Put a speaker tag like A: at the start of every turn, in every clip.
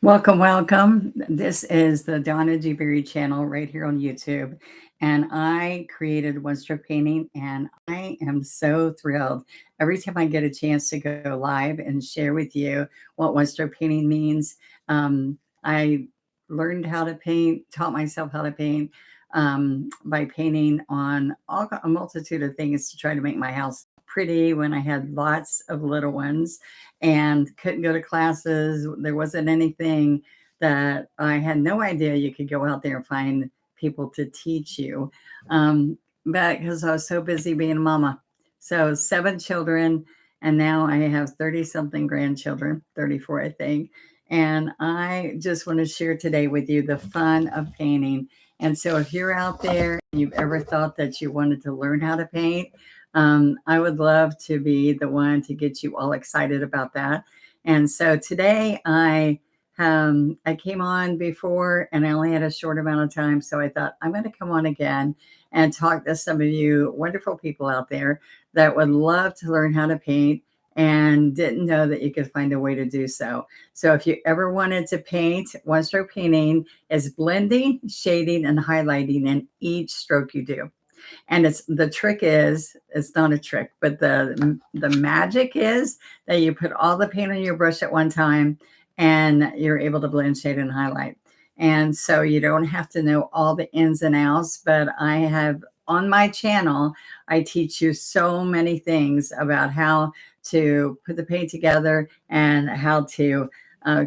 A: Welcome, welcome. This is the Donna Dewberry channel right here on YouTube. And I created one stroke painting, and I am so thrilled every time I get a chance to go live and share with you what one stroke painting means. I learned how to paint, taught myself how to paint by painting on a multitude of things to try to make my house pretty when I had lots of little ones and couldn't go to classes. There wasn't anything that I had no idea you could go out there and find people to teach you. But because I was so busy being a mama. So 7 children, and now I have 30 something grandchildren, 34, I think. And I just want to share today with you the fun of painting. And so if you're out there and you've ever thought that you wanted to learn how to paint, I would love to be the one to get you all excited about that. And so today I came on before and I only had a short amount of time. So I thought I'm going to come on again and talk to some of you wonderful people out there that would love to learn how to paint and didn't know that you could find a way to do so. So if you ever wanted to paint, one stroke painting is blending, shading, and highlighting in each stroke you do. And the trick is, it's not a trick, but the magic is that you put all the paint on your brush at one time and you're able to blend, shade, and highlight. And so you don't have to know all the ins and outs, but I have on my channel, I teach you so many things about how to put the paint together and how to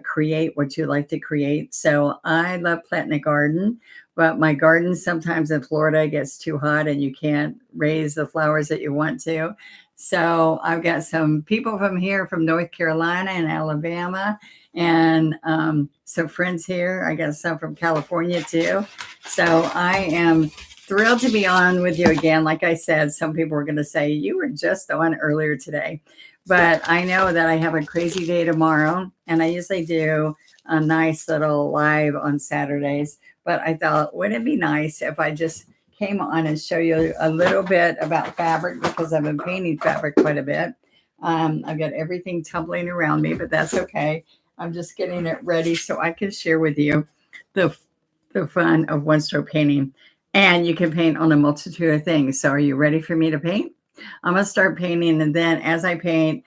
A: create what you like to create. So I love planting a garden, but my garden sometimes in Florida gets too hot and you can't raise the flowers that you want to. So I've got some people from here from North Carolina and Alabama, and some friends here. I got some from California too. So I am thrilled to be on with you again. Like I said, some people are going to say you were just on earlier today, but I know that I have a crazy day tomorrow, and I usually do a nice little live on Saturdays. But I thought, wouldn't it be nice if I just came on and show you a little bit about fabric, because I've been painting fabric quite a bit. I've got everything tumbling around me, but that's okay. I'm just getting it ready so I can share with you the, the fun of one stroke painting. And you can paint on a multitude of things. So are you ready for me to paint? I'm going to start painting. And then as I paint,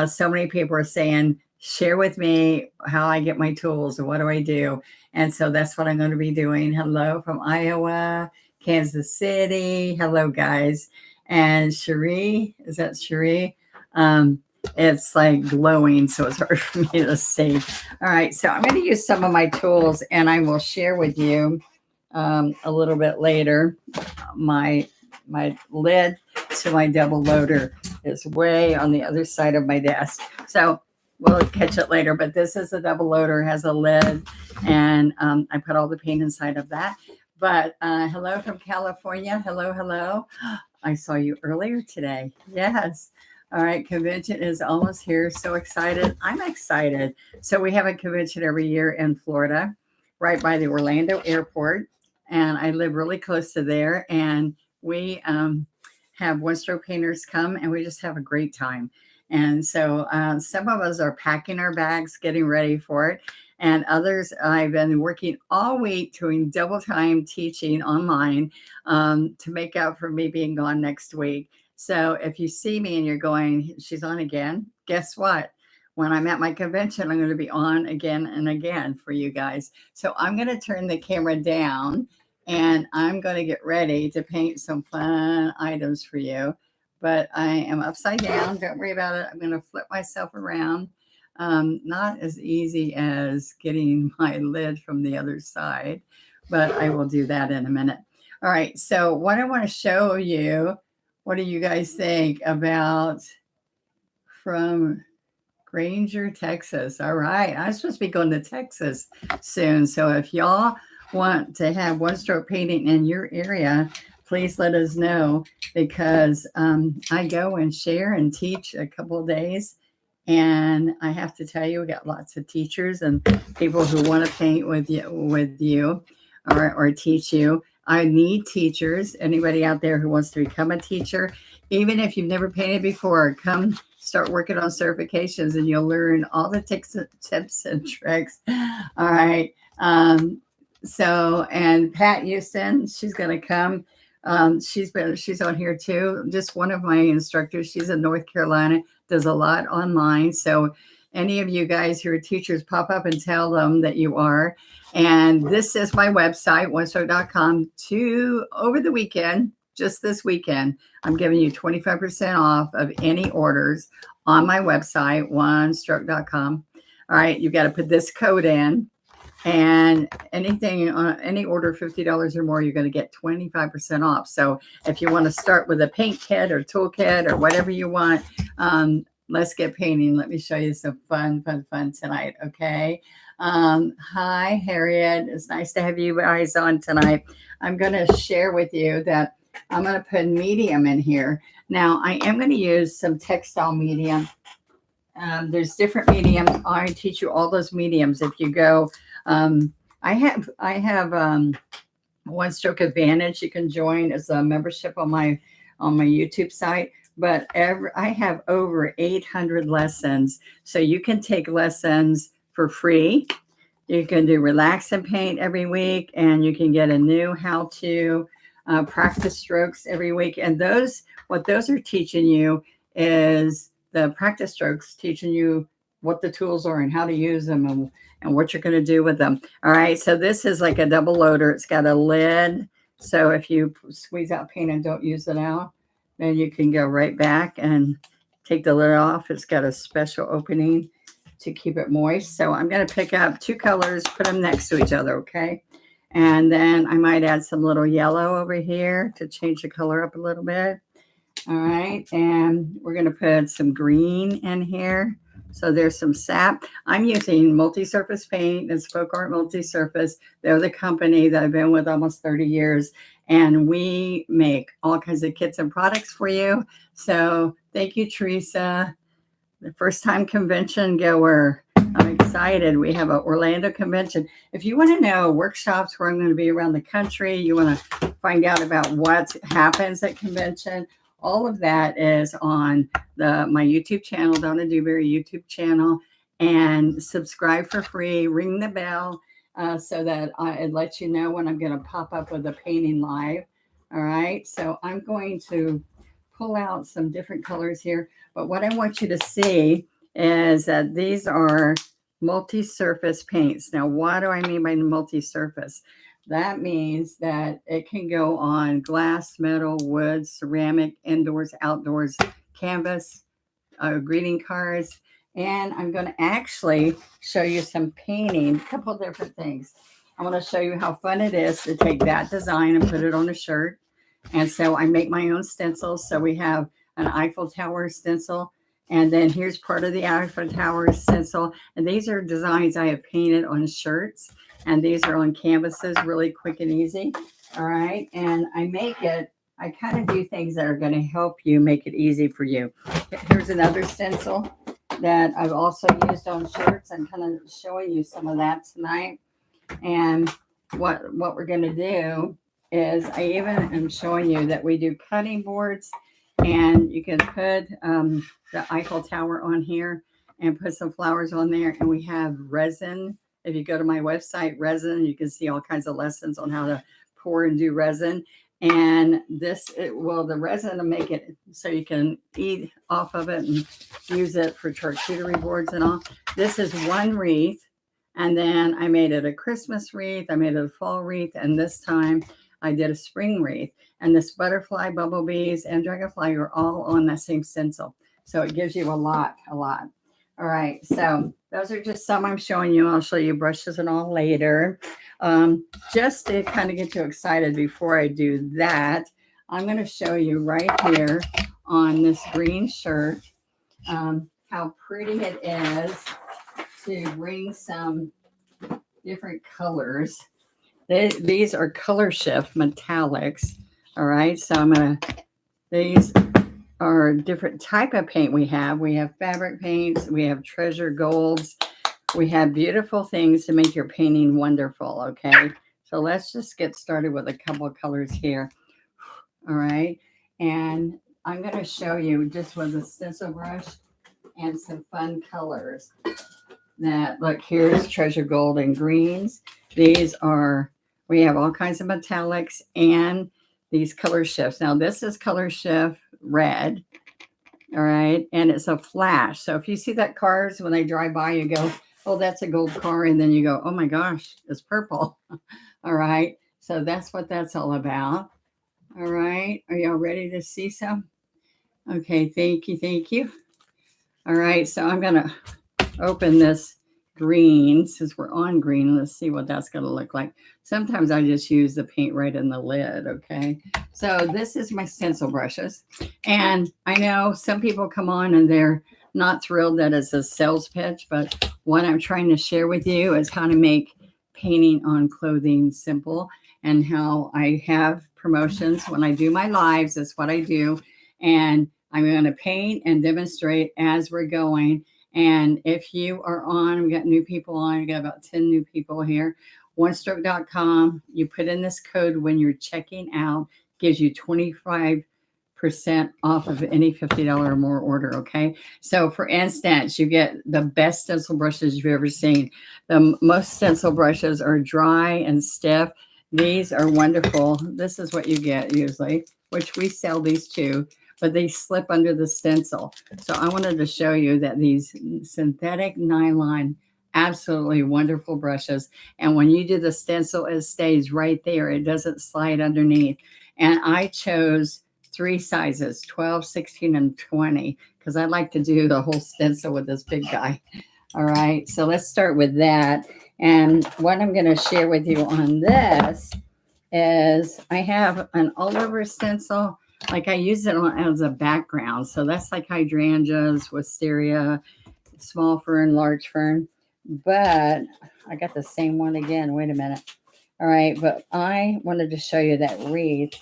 A: so many people are saying, share with me how I get my tools and what do I do? And so that's what I'm going to be doing. Hello from Iowa, Kansas City. Hello, guys. And Cherie, is that Cherie? It's like glowing, so it's hard for me to see. All right, so I'm going to use some of my tools, and I will share with you a little bit later. My lid to my double loader is way on the other side of my desk, so we'll catch it later. But this is a double loader, has a lid, and I put all the paint inside of that. But hello from California. Hello, hello. I saw you earlier today. Yes. All right, convention is almost here. So excited. I'm excited. So we have a convention every year in Florida, right by the Orlando airport. And I live really close to there. And we have one stroke painters come, and we just have a great time. And so some of us are packing our bags, getting ready for it. And others, I've been working all week doing double time teaching online to make up for me being gone next week. So if you see me and you're going, she's on again, guess what? When I'm at my convention, I'm going to be on again and again for you guys. So I'm going to turn the camera down, and I'm going to get ready to paint some fun items for you. But I am upside down. Don't worry about it. I'm going to flip myself around. Not as easy as getting my lid from the other side, but I will do that in a minute. All right. So what I want to show you, what do you guys think about from Granger, Texas? All right. I'm supposed to be going to Texas soon. So if y'all want to have one stroke painting in your area, please let us know, because I go and share and teach a couple of days. And I have to tell you, we got lots of teachers and people who want to paint with you or teach you. I need teachers. Anybody out there who wants to become a teacher, even if you've never painted before, come start working on certifications, and you'll learn all the tips and tricks. All right. And Pat Houston, she's going to come. She's on here too. Just one of my instructors. She's in North Carolina, does a lot online. So any of you guys who are teachers, pop up and tell them that you are. And this is my website, onestroke.com. Over the weekend, just this weekend, I'm giving you 25% off of any orders on my website, onestroke.com. All right, you got to put this code in, and anything on any order $50 or more, you're going to get 25% off. So if you want to start with a paint kit or tool kit or whatever you want, let's get painting. Let me show you some fun tonight. Okay. Hi, Harriet. It's nice to have you guys on tonight. I'm going to share with you that I'm going to put medium in here. Now, I am going to use some textile medium. There's different mediums. I teach you all those mediums. If you go, I have One Stroke Advantage. You can join as a membership on my YouTube site. But I have over 800 lessons, so you can take lessons for free. You can do relax and paint every week, and you can get a new how-to practice strokes every week. And what those are teaching you is the practice strokes, teaching you what the tools are and how to use them and what you're going to do with them. All right, so this is like a double loader. It's got a lid, so if you squeeze out paint and don't use it out, then you can go right back and take the lid off. It's got a special opening to keep it moist. So I'm going to pick up 2 colors, put them next to each other, okay? And then I might add some little yellow over here to change the color up a little bit. All right, and we're going to put some green in here. So there's some sap. I'm using Multi-Surface Paint. It's Folk Art Multi-Surface. They're the company that I've been with almost 30 years. And we make all kinds of kits and products for you. So thank you, Teresa. The first time convention goer. I'm excited. We have an Orlando convention. If you want to know workshops where I'm going to be around the country, you want to find out about what happens at convention, all of that is on my YouTube channel, Donna Dewberry YouTube channel. And subscribe for free. Ring the bell. So that it lets you know when I'm going to pop up with a painting live. All right. So I'm going to pull out some different colors here. But what I want you to see is that these are multi-surface paints. Now, what do I mean by multi-surface? That means that it can go on glass, metal, wood, ceramic, indoors, outdoors, canvas, greeting cards. And I'm going to actually show you some painting, a couple different things. I want to show you how fun it is to take that design and put it on a shirt. And so I make my own stencils. So we have an Eiffel Tower stencil. And then here's part of the Eiffel Tower stencil. And these are designs I have painted on shirts. And these are on canvases, really quick and easy. All right. And I kind of do things that are going to help you make it easy for you. Here's another stencil that I've also used on shirts. I'm kind of showing you some of that tonight. And what we're going to do is I even am showing you that we do cutting boards, and you can put the Eiffel Tower on here and put some flowers on there. And we have resin. If you go to my website, resin, you can see all kinds of lessons on how to pour and do resin. And the resin will make it so you can eat off of it and use it for charcuterie boards and all. This is one wreath. And then I made it a Christmas wreath. I made it a fall wreath. And this time I did a spring wreath. And this butterfly, bumblebees, and dragonfly are all on that same stencil. So it gives you a lot. All right. So those are just some I'm showing you. I'll show you brushes and all later. Just to kind of get you excited before I do that, I'm going to show you right here on this green shirt how pretty it is to bring some different colors. These are color shift metallics. All right. So these are different type of paint we have. We have fabric paints. We have treasure golds. We have beautiful things to make your painting wonderful, okay? So let's just get started with a couple of colors here. All right. And I'm going to show you just with a stencil brush and some fun colors. That, look, here's treasure gold and greens. These are, we have all kinds of metallics and these color shifts. Now this is color shift red. All right. And it's a flash. So if you see that cars, when they drive by, you go, oh, that's a gold car. And then you go, oh my gosh, it's purple. All right. So that's what that's all about. All right. Are y'all ready to see some? Okay. Thank you. Thank you. All right. So I'm going to open this green since we're on green. Let's see what that's going to look like. Sometimes I just use the paint right in the lid. Okay. So this is my stencil brushes. And I know some people come on and they're not thrilled that it's a sales pitch, but what I'm trying to share with you is how to make painting on clothing simple and how I have promotions when I do my lives. That's what I do. And I'm going to paint and demonstrate as we're going. And if you are on, we got new people on, we got about 10 new people here. OneStroke.com, you put in this code when you're checking out, gives you 25% off of any $50 or more order, okay? So for instance, you get the best stencil brushes you've ever seen. The most stencil brushes are dry and stiff. These are wonderful. This is what you get usually, which we sell these too, but they slip under the stencil. So I wanted to show you that these synthetic nylon, absolutely wonderful brushes. And when you do the stencil, it stays right there. It doesn't slide underneath. And I chose 3 sizes, 12, 16, and 20, because I'd like to do the whole stencil with this big guy. All right, so let's start with that. And what I'm going to share with you on this is I have an all over stencil. Like I use it on, as a background. So that's like hydrangeas, wisteria, small fern, large fern. But I got the same one again. Wait a minute. All right, but I wanted to show you that wreath.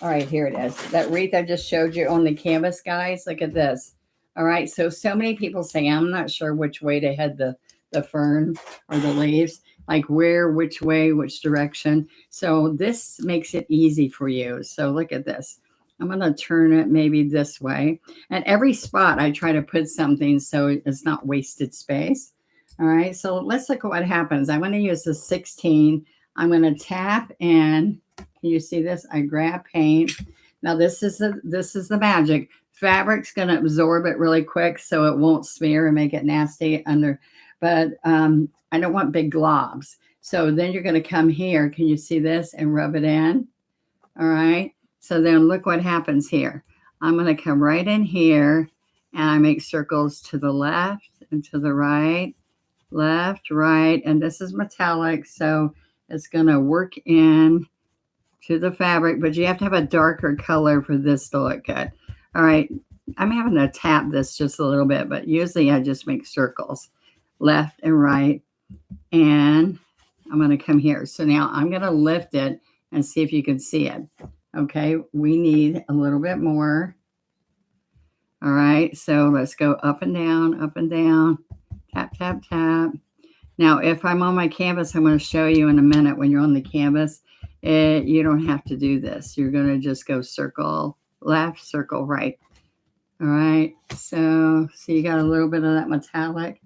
A: All right, here it is. That wreath I just showed you on the canvas, guys. Look at this. All right, so many people say, I'm not sure which way to head the fern or the leaves, like where, which way, which direction. So this makes it easy for you. So look at this. I'm going to turn it maybe this way. At every spot, I try to put something so it's not wasted space. All right, so let's look at what happens. I'm going to use the 16. I'm going to tap in. Can you see this? I grab paint. Now this is the magic. Fabric's going to absorb it really quick so it won't smear and make it nasty under. But I don't want big globs. So then you're going to come here. Can you see this? And rub it in. All right. So then look what happens here. I'm going to come right in here and I make circles to the left and to the right, left, right. And this is metallic. So it's going to work in to the fabric, but you have to have a darker color for this to look good. All right. I'm having to tap this just a little bit, but usually I just make circles left and right. And I'm going to come here. So now I'm going to lift it and see if you can see it. Okay. We need a little bit more. All right. So let's go up and down, tap, tap, tap. Now, if I'm on my canvas, I'm going to show you in a minute when you're on the canvas, you don't have to do this. You're going to just go circle left, circle right. All right. So you got a little bit of that metallic.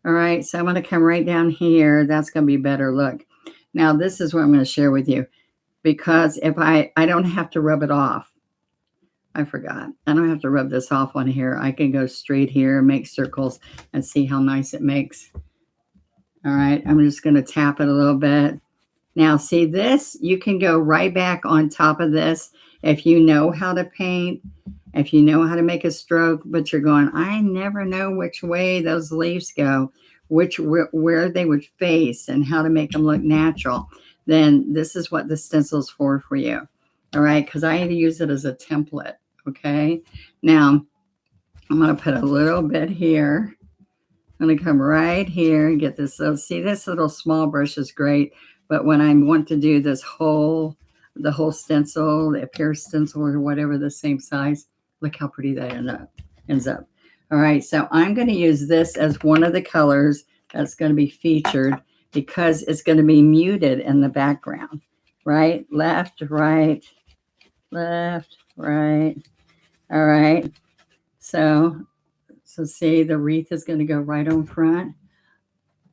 A: All right. So I'm going to come right down here. That's going to be better. Look. Now, this is what I'm going to share with you because if I don't have to rub it off. I forgot. I don't have to rub this off on here. I can go straight here and make circles and see how nice it makes. All right. I'm just going to tap it a little bit. Now, see this? You can go right back on top of this if you know how to paint, if you know how to make a stroke, but you're going, I never know which way those leaves go, where they would face and how to make them look natural. Then this is what the stencil's for you. All right. Because I use it as a template. Okay. Now, I'm going to put a little bit here. I'm going to come right here and get this. So see, this little small brush is great. But when I want to do this the whole stencil, the apparel stencil or whatever, the same size, look how pretty that ends up. All right, so I'm going to use this as one of the colors that's going to be featured because it's going to be muted in the background. Right, left, right, left, right. All right, so So see, the wreath is going to go right on front.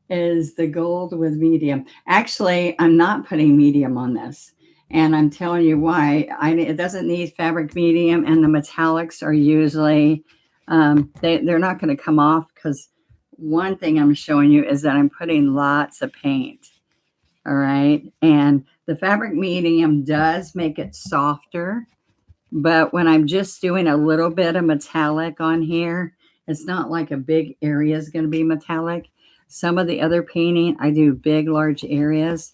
A: Is the gold with medium. Actually, I'm not putting medium on this. And I'm telling you why. It doesn't need fabric medium, and the metallics are usually, they're not going to come off, because one thing I'm showing you is that I'm putting lots of paint. All right. And the fabric medium does make it softer. But when I'm just doing a little bit of metallic on here, it's not like a big area is going to be metallic. Some of the other painting, I do big, large areas.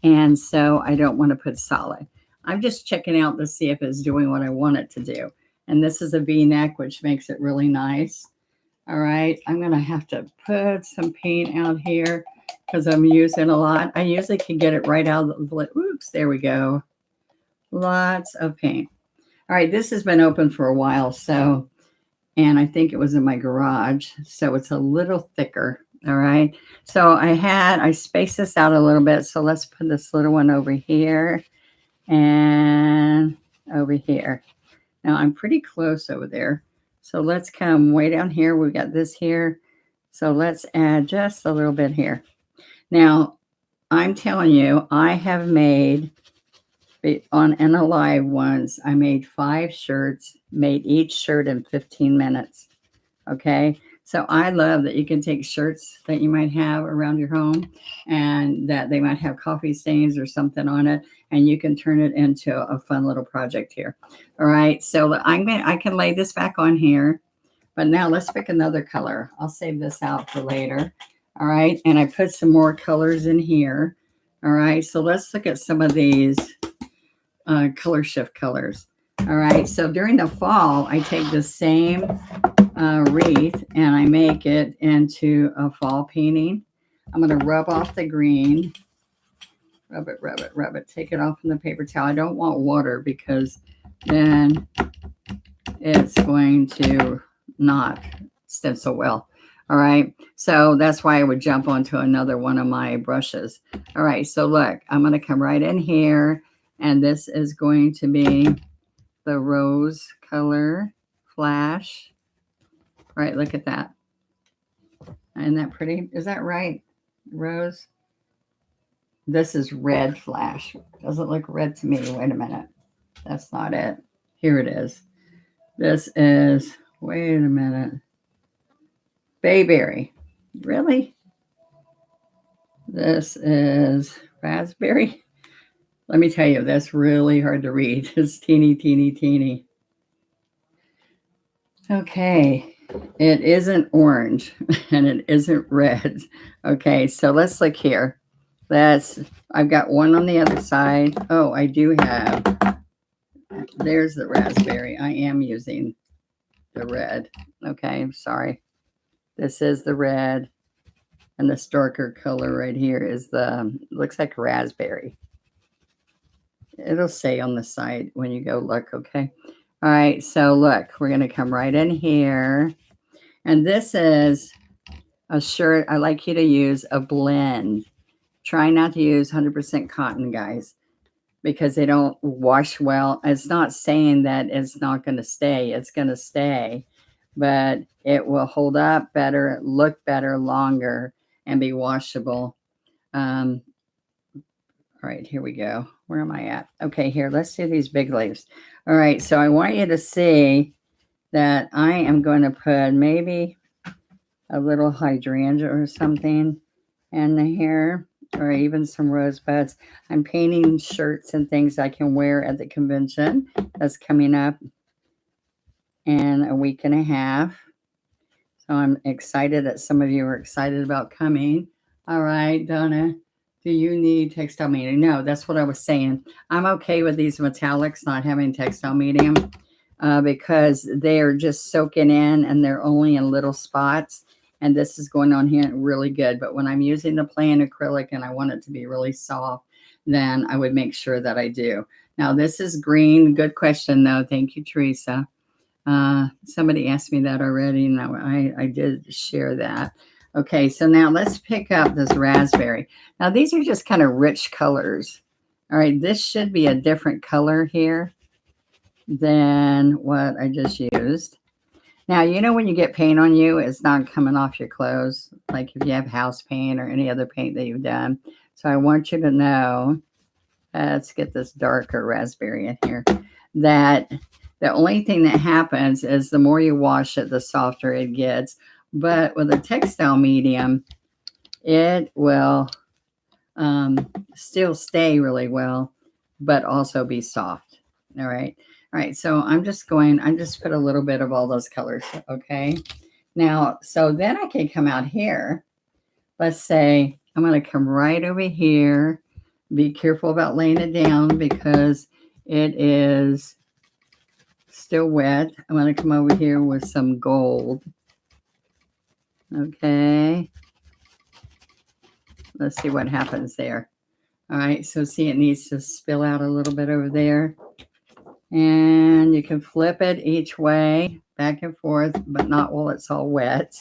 A: And so I don't want to put solid. I'm just checking out to see if it's doing what I want it to do. And this is a V-neck, which makes it really nice. All right. I'm going to have to put some paint out here because I'm using a lot. I usually can get it right out of the, oops, there we go. Lots of paint. All right, this has been open for a while, so, and I think it was in my garage, so it's a little thicker, all right? So I spaced this out a little bit, so let's put this little one over here and over here. Now, I'm pretty close over there, so let's come way down here. We've got this here, so let's add just a little bit here. Now, I'm telling you, I have made... on an Alive ones, I made 5 shirts, made each shirt in 15 minutes. Okay. So I love that you can take shirts that you might have around your home and that they might have coffee stains or something on it, and you can turn it into a fun little project here. All right. So I can lay this back on here, but now let's pick another color. I'll save this out for later. All right. And I put some more colors in here. All right. So let's look at some of these color shift colors. All right, so during the fall, I take the same wreath and I make it into a fall painting. I'm going to rub off the green. Rub it, rub it, rub it. Take it off in the paper towel. I don't want water because then it's going to not stencil well. All right, so that's why I would jump onto another one of my brushes. All right, so look, I'm going to come right in here. And this is going to be the rose color flash. Right, look at that. Isn't that pretty? Is that right, Rose? This is red flash. Doesn't look red to me. Wait a minute. That's not it. Here it is. This is, wait a minute. Bayberry. Really? This is raspberry. Let me tell you, that's really hard to read. It's teeny, teeny, teeny. Okay, it isn't orange and it isn't red. Okay, so let's look here. I've got one on the other side. Oh, I do have, there's the raspberry. I am using the red. Okay, I'm sorry. This is the red, and this darker color right here is looks like raspberry. It'll say on the side when you go look, okay? All right, so look, we're going to come right in here. And this is a shirt. I like you to use a blend. Try not to use 100% cotton, guys, because they don't wash well. It's not saying that it's not going to stay. It's going to stay, but it will hold up better, look better, longer, and be washable. All right, here we go. Where am I at? Okay, here, let's do these big leaves. All right, so I want you to see that I am going to put maybe a little hydrangea or something in the hair, or even some rosebuds. I'm painting shirts and things I can wear at the convention that's coming up in a week and a half. So I'm excited that some of you are excited about coming. All right, Donna. Do you need textile medium? No, that's what I was saying. I'm okay with these metallics not having textile medium because they are just soaking in and they're only in little spots. And this is going on here really good. But when I'm using the plain acrylic and I want it to be really soft, then I would make sure that I do. Now, this is green. Good question, though. Thank you, Teresa. Somebody asked me that already. No, I did share that. Okay, so now let's pick up this raspberry. Now, these are just kind of rich colors. All right, this should be a different color here than what I just used. Now, you know when you get paint on you, it's not coming off your clothes, like if you have house paint or any other paint that you've done. So I want you to know, let's get this darker raspberry in here, that the only thing that happens is the more you wash it, the softer it gets. But with a textile medium, it will still stay really well, but also be soft. All right. All right. So I'm just put a little bit of all those colors. Okay. Now, so then I can come out here. Let's say I'm going to come right over here. Be careful about laying it down because it is still wet. I'm going to come over here with some gold. Okay. Let's see what happens there. All right. So see, it needs to spill out a little bit over there. And you can flip it each way, back and forth, but not while it's all wet.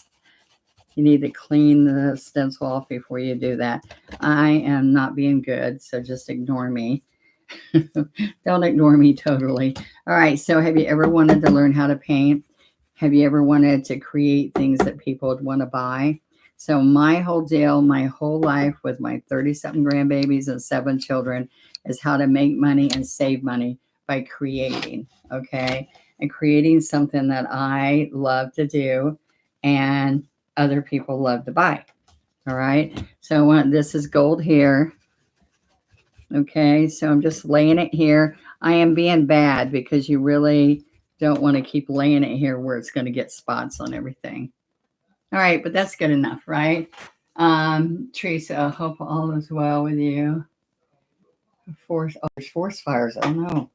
A: You need to clean the stencil off before you do that. I am not being good, so just ignore me. Don't ignore me totally. All right, so have you ever wanted to learn how to paint? Have you ever wanted to create things that people would want to buy? So my whole deal, my whole life with my 30-something grandbabies and 7 children is how to make money and save money by creating, okay? And creating something that I love to do and other people love to buy, all right? So this is gold here. Okay, so I'm just laying it here. I am being bad because you really don't want to keep laying it here where it's going to get spots on everything. All right, but that's good enough, right? Teresa, I hope all is well with you. There's forest fires. Oh no.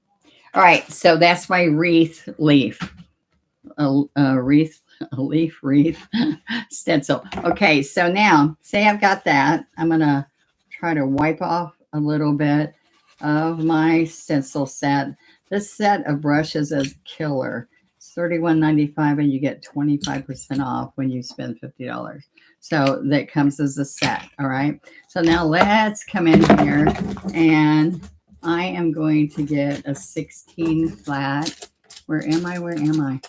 A: All right, so that's my wreath leaf. A leaf wreath stencil. Okay, so now say I've got that. I'm going to try to wipe off a little bit of my stencil set. This set of brushes is killer. It's $31.95 and you get 25% off when you spend $50. So that comes as a set. All right. So now let's come in here and I am going to get a 16 flat. Where am I? Where am I?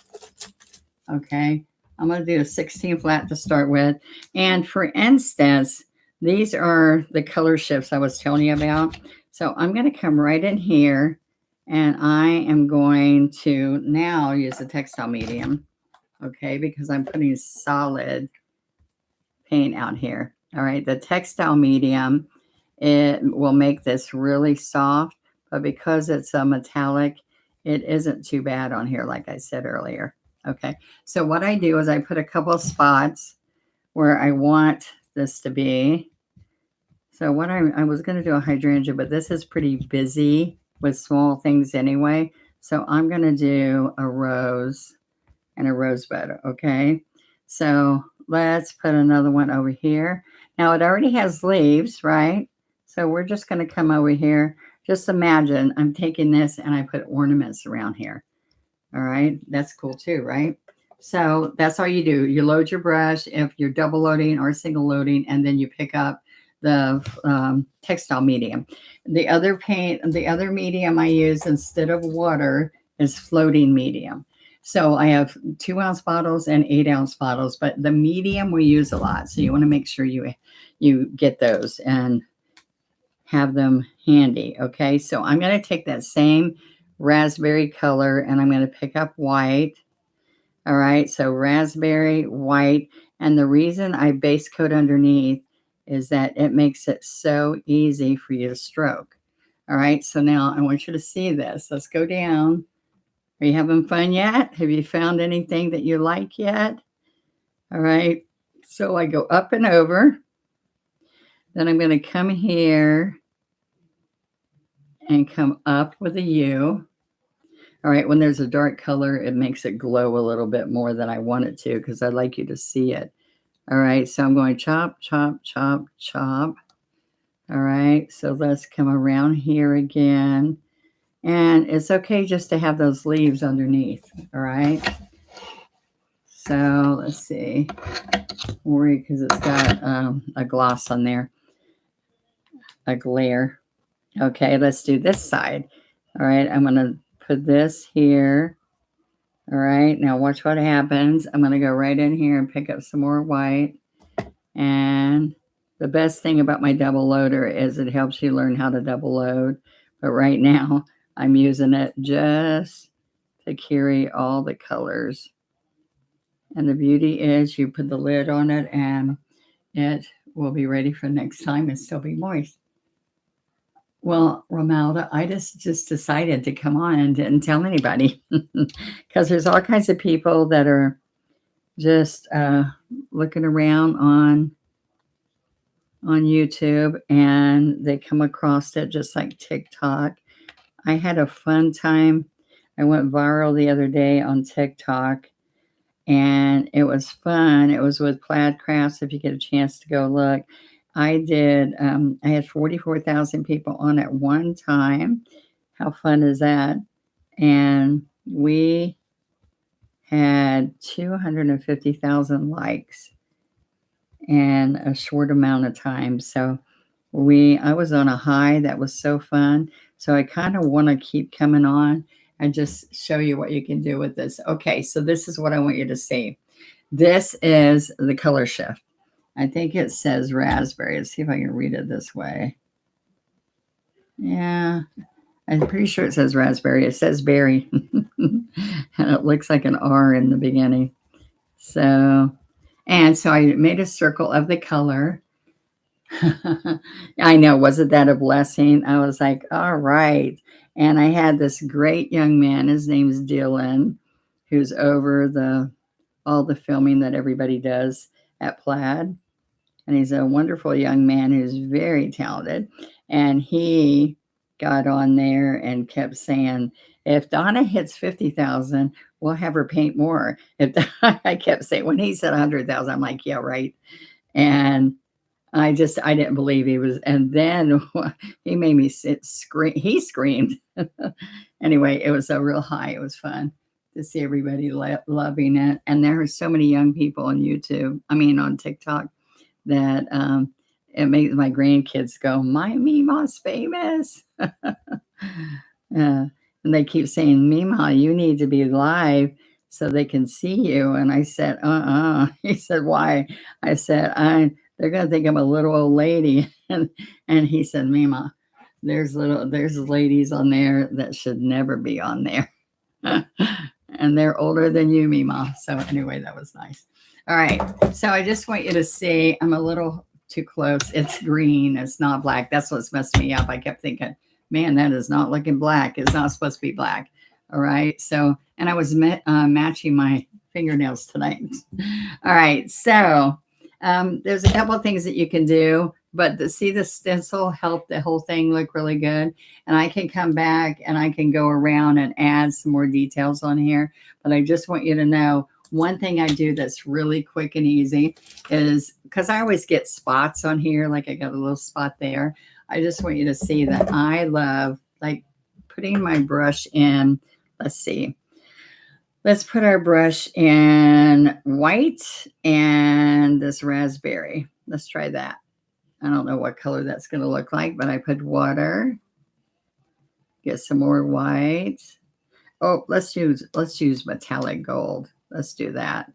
A: Okay. I'm going to do a 16 flat to start with. And for instance, these are the color shifts I was telling you about. So I'm going to come right in here and I am going to now use a textile medium. Okay. Because I'm putting solid paint out here. All right. The textile medium, it will make this really soft, but because it's a metallic, it isn't too bad on here, like I said earlier. Okay. So what I do is I put a couple of spots where I want this to be. So what I was going to do a hydrangea, but this is pretty busy with small things anyway. So I'm going to do a rose and a rosebud. Okay. So let's put another one over here. Now it already has leaves, right? So we're just going to come over here. Just imagine I'm taking this and I put ornaments around here. All right. That's cool too, right? So that's all you do. You load your brush if you're double loading or single loading, and then you pick up the textile medium. The other medium I use instead of water is floating medium. So I have 2-ounce bottles and 8-ounce bottles, but the medium we use a lot. So you want to make sure you get those and have them handy. Okay. So I'm going to take that same raspberry color and I'm going to pick up white. All right. So raspberry, white. And the reason I base coat underneath is that it makes it so easy for you to stroke. All right. So now I want you to see this. Let's go down. Are you having fun yet? Have you found anything that you like yet? All right. So I go up and over. Then I'm going to come here and come up with a U. All right. When there's a dark color, it makes it glow a little bit more than I want it to because I'd like you to see it. All right. So I'm going chop, chop, chop, chop. All right. So let's come around here again. And it's okay just to have those leaves underneath. All right. So let's see. Worry because it's got a gloss on there, a glare. Okay, let's do this side. All right, I'm going to put this here. All right, now watch what happens. I'm going to go right in here and pick up some more white. And the best thing about my double loader is it helps you learn how to double load. But right now, I'm using it just to carry all the colors. And the beauty is you put the lid on it and it will be ready for next time and still be moist. Well, Romalda, I just decided to come on and didn't tell anybody because there's all kinds of people that are just looking around on YouTube and they come across it just like TikTok. I had a fun time. I went viral the other day on TikTok and it was fun. It was with Plaid Crafts. If you get a chance to go look, I had 44,000 people on at one time. How fun is that? And we had 250,000 likes in a short amount of time. So I was on a high. That was so fun. So I kind of want to keep coming on and just show you what you can do with this. Okay, so this is what I want you to see. This is the color shift. I think it says raspberry. Let's see if I can read it this way. Yeah, I'm pretty sure it says raspberry. It says berry. And it looks like an R in the beginning. So I made a circle of the color. I know, wasn't that a blessing? I was like, all right. And I had this great young man, his name's Dylan, who's over all the filming that everybody does at Plaid. And he's a wonderful young man who's very talented. And he got on there and kept saying, if Donna hits 50,000, we'll have her paint more. I kept saying, when he said 100,000, I'm like, yeah, right. And I didn't believe he was. And then he made me scream. He screamed. Anyway, it was a real high. It was fun to see everybody loving it. And there are so many young people on on TikTok that it makes my grandkids go, my Mima's famous. And they keep saying, Mima, you need to be live so they can see you. And I said, He said, why? I said, they're going to think I'm a little old lady. And he said, Mima, there's ladies on there that should never be on there. And they're older than you, Mima. So anyway, that was nice. All right. So I just want you to see, I'm a little too close. It's green. It's not black. That's what's messed me up. I kept thinking, man, that is not looking black. It's not supposed to be black. All right. So, and I was matching my fingernails tonight. All right. So there's a couple of things that you can do, but see the stencil help the whole thing look really good. And I can come back and I can go around and add some more details on here. But I just want you to know one thing I do that's really quick and easy is, because I always get spots on here, like I got a little spot there. I just want you to see that I love like putting my brush in. Let's see. Let's put our brush in white and this raspberry. Let's try that. I don't know what color that's going to look like, but I put water. Get some more white. Oh, let's use metallic gold. Let's do that.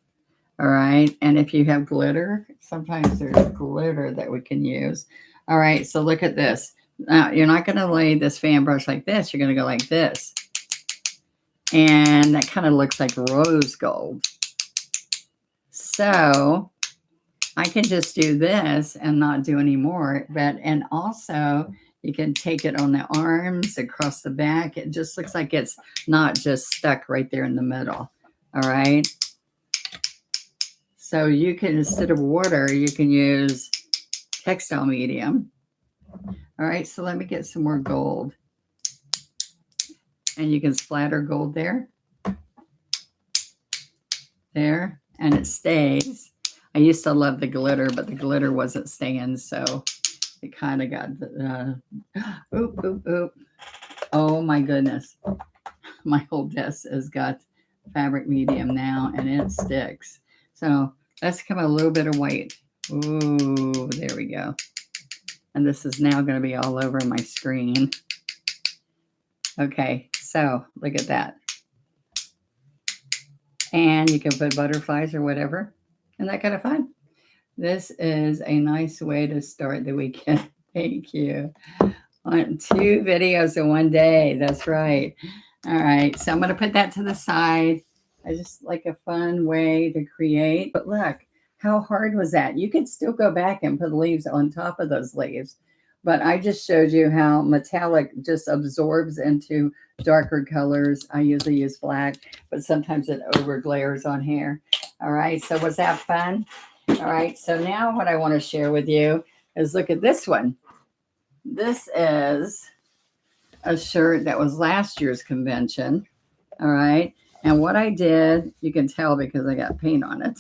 A: All right. And if you have glitter, sometimes there's glitter that we can use. All right. So look at this. Now, you're not going to lay this fan brush like this. You're going to go like this. And that kind of looks like rose gold. So I can just do this and not do any more. And also you can take it on the arms, across the back. It just looks like it's not just stuck right there in the middle. All right. So you can, instead of water, you can use textile medium. All right. So let me get some more gold. And you can splatter gold there. There. And it stays. I used to love the glitter, but the glitter wasn't staying. So it kind of got, oop, oop, oop. Oh my goodness. My whole desk has got fabric medium now and it sticks. So let's come a little bit of white. Ooh, there we go. And this is now going to be all over my screen. Okay, so look at that. And you can put butterflies or whatever. Isn't that kind of fun? This is a nice way to start the weekend. Thank you. On 2 videos in 1 day. That's right. All right. So I'm going to put that to the side. I just like a fun way to create. But look, how hard was that? You could still go back and put leaves on top of those leaves. But I just showed you how metallic just absorbs into darker colors. I usually use black, but sometimes it over glares on here. All right. So was that fun? All right. So now what I want to share with you is look at this one. This is a shirt that was last year's convention. All right. And what I did, you can tell because I got paint on it.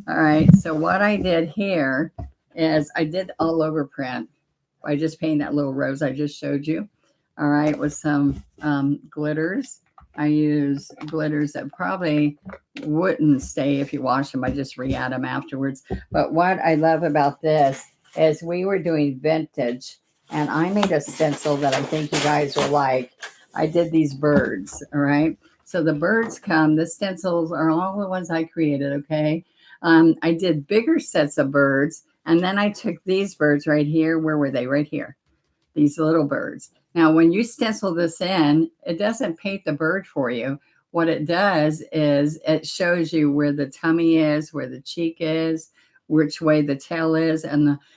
A: All right. So what I did here is I did all over print. I just painted that little rose I just showed you. All right. With some glitters. I use glitters that probably wouldn't stay if you wash them. I just re-add them afterwards. But what I love about this is we were doing vintage. And I made a stencil that I think you guys will like. I did these birds, all right? So the birds come. The stencils are all the ones I created, okay? I did bigger sets of birds, and then I took these birds right here. Where were they? Right here. These little birds. Now, when you stencil this in, it doesn't paint the bird for you. What it does is it shows you where the tummy is, where the cheek is, which way the tail is.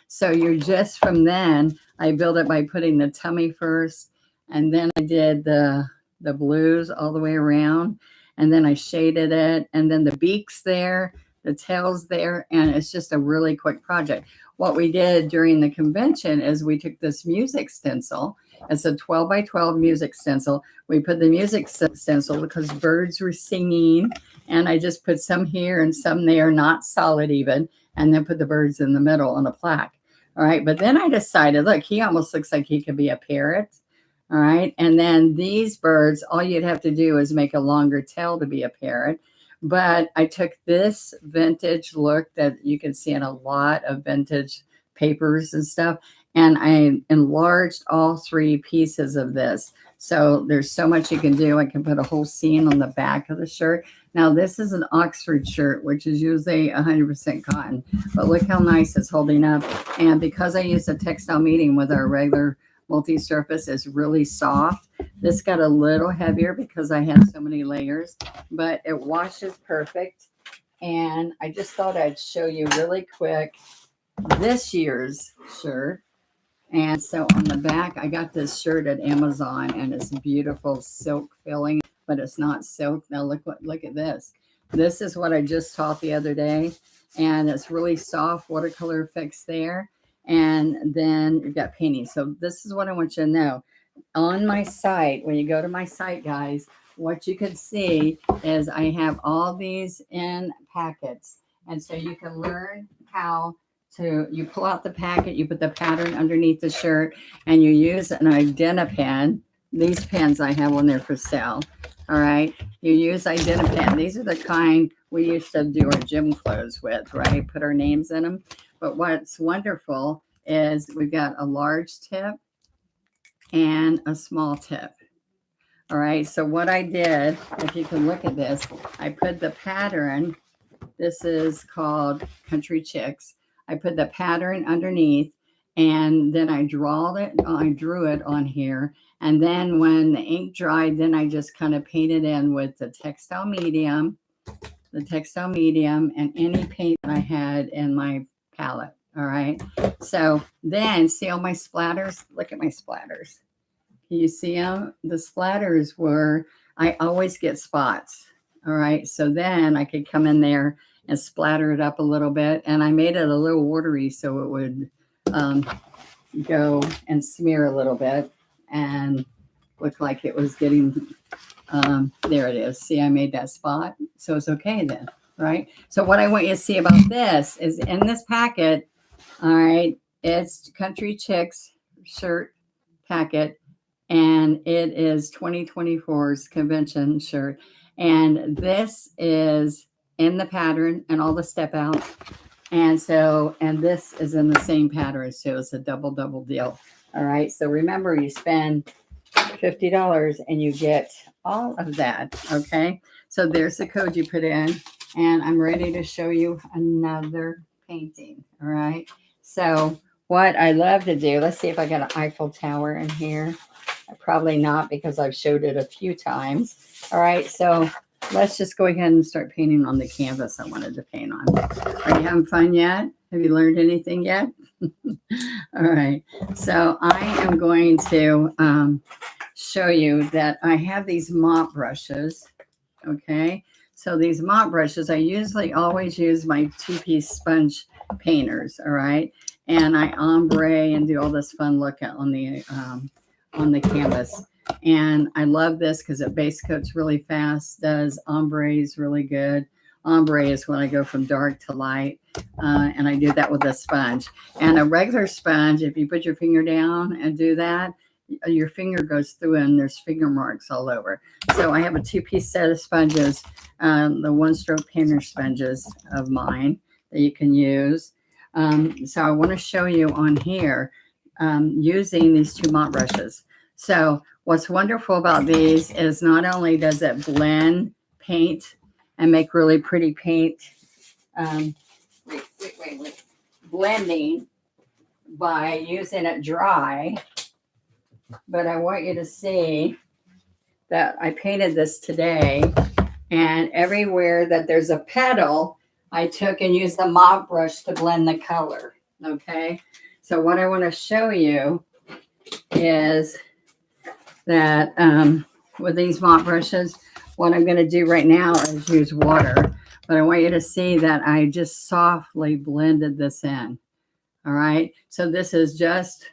A: So you're just from then, I built it by putting the tummy first. And then I did the blues all the way around. And then I shaded it. And then the beak's there, the tail's there. And it's just a really quick project. What we did during the convention is we took this music stencil. It's a 12 by 12 music stencil. We put the music stencil because birds were singing. And I just put some here and some there, not solid even. And then put the birds in the middle on a plaque. All right. But then I decided, look, he almost looks like he could be a parrot. All right. And then these birds, all you'd have to do is make a longer tail to be a parrot. But I took this vintage look that you can see in a lot of vintage papers and stuff. And I enlarged all 3 pieces of this. So there's so much you can do. I can put a whole scene on the back of the shirt. Now, this is an Oxford shirt, which is usually 100% cotton. But look how nice it's holding up. And because I used a textile medium with our regular multi-surface, it's really soft. This got a little heavier because I had so many layers. But it washes perfect. And I just thought I'd show you really quick this year's shirt. And so on the back, I got this shirt at Amazon, and it's beautiful silk filling, but it's not silk. Now look at this. This is what I just taught the other day, and it's really soft watercolor effects there. And then you've got painting. So this is what I want you to know. On my site, when you go to my site, guys, what you can see is I have all these in packets. And so you can learn how to, you pull out the packet, you put the pattern underneath the shirt, and you use an Identipen. These pens I have on there for sale. All right. You use Identipen. These are the kind we used to do our gym clothes with, right? Put our names in them. But what's wonderful is we've got a large tip and a small tip. All right. So what I did, if you can look at this, I put the pattern. This is called Country Chicks. I put the pattern underneath, and then I drew it on here. And then when the ink dried, then I just kind of painted in with the textile medium and any paint that I had in my palette. All right. So then see all my splatters? Look at my splatters. Can you see them? The splatters were, I always get spots. All right. So then I could come in there and splatter it up a little bit. And I made it a little watery so it would go and smear a little bit and look like it was getting, there it is. See, I made that spot. So it's okay then, right? So what I want you to see about this is in this packet, all right, it's Country Chicks shirt packet, and it is 2024's convention shirt. And this is in the pattern and all the step outs. And so, and this is in the same pattern. So it's a double deal. All right. So remember, you spend $50 and you get all of that. Okay. So there's the code you put in, and I'm ready to show you another painting. All right. So what I love to do, let's see if I got an Eiffel Tower in here. Probably not, because I've showed it a few times. All right. So let's just go ahead and start painting on the canvas I wanted to paint on. Are you having fun yet? Have you learned anything yet? All right. So I am going to show you that I have these mop brushes. Okay. So these mop brushes, I usually always use my two-piece sponge painters. All right. And I ombre and do all this fun look on the canvas. And I love this because it base coats really fast, does ombres really good. Ombre is when I go from dark to light, and I do that with a sponge. And a regular sponge, if you put your finger down and do that, your finger goes through and there's finger marks all over. So I have a two-piece set of sponges, the one-stroke painter sponges of mine that you can use. So I want to show you on here using these two mop brushes. So what's wonderful about these is not only does it blend paint and make really pretty paint, blending by using it dry, but I want you to see that I painted this today, and everywhere that there's a petal, I took and used the mop brush to blend the color. Okay, so what I want to show you is that with these mop brushes, what I'm going to do right now is use water, but I want you to see that I just softly blended this in. All right, so this is just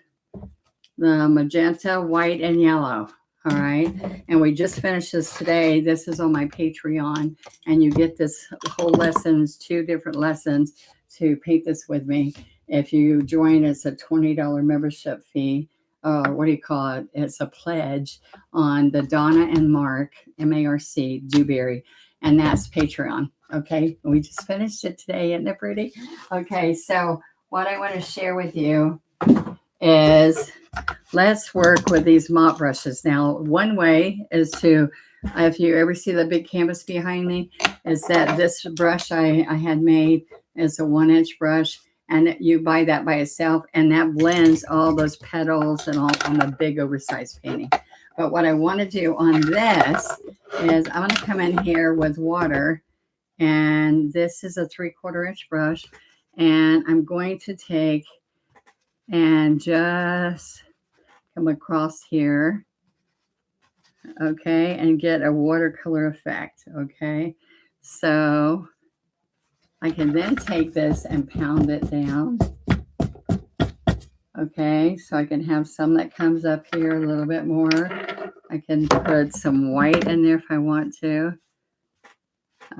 A: the magenta, white, and yellow. All right, and we just finished this today. This is on my Patreon, and you get this whole lessons, 2 different lessons to paint this with me. If you join, it's a $20 membership fee. What do you call it? It's a pledge on the Donna and Mark, M-A-R-C, Dewberry, and that's Patreon. Okay, we just finished it today, isn't it pretty? Okay, so what I want to share with you is let's work with these mop brushes. Now, one way is to, if you ever see the big canvas behind me, is that this brush I had made is a 1-inch brush, and you buy that by itself, and that blends all those petals and all on the big oversized painting. But what I want to do on this is I'm going to come in here with water, and this is a 3/4 inch brush, and I'm going to take and just come across here, okay, and get a watercolor effect, okay? So I can then take this and pound it down, okay? So I can have some that comes up here a little bit more. I can put some white in there if I want to,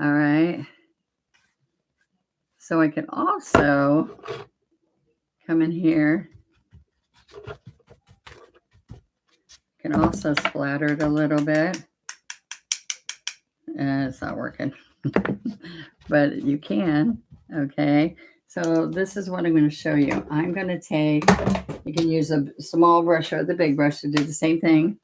A: all right? So I can also come in here, can also splatter it a little bit. It's not working, but you can, okay? So this is what I'm going to show you. I'm going to take, you can use a small brush or the big brush to do the same thing.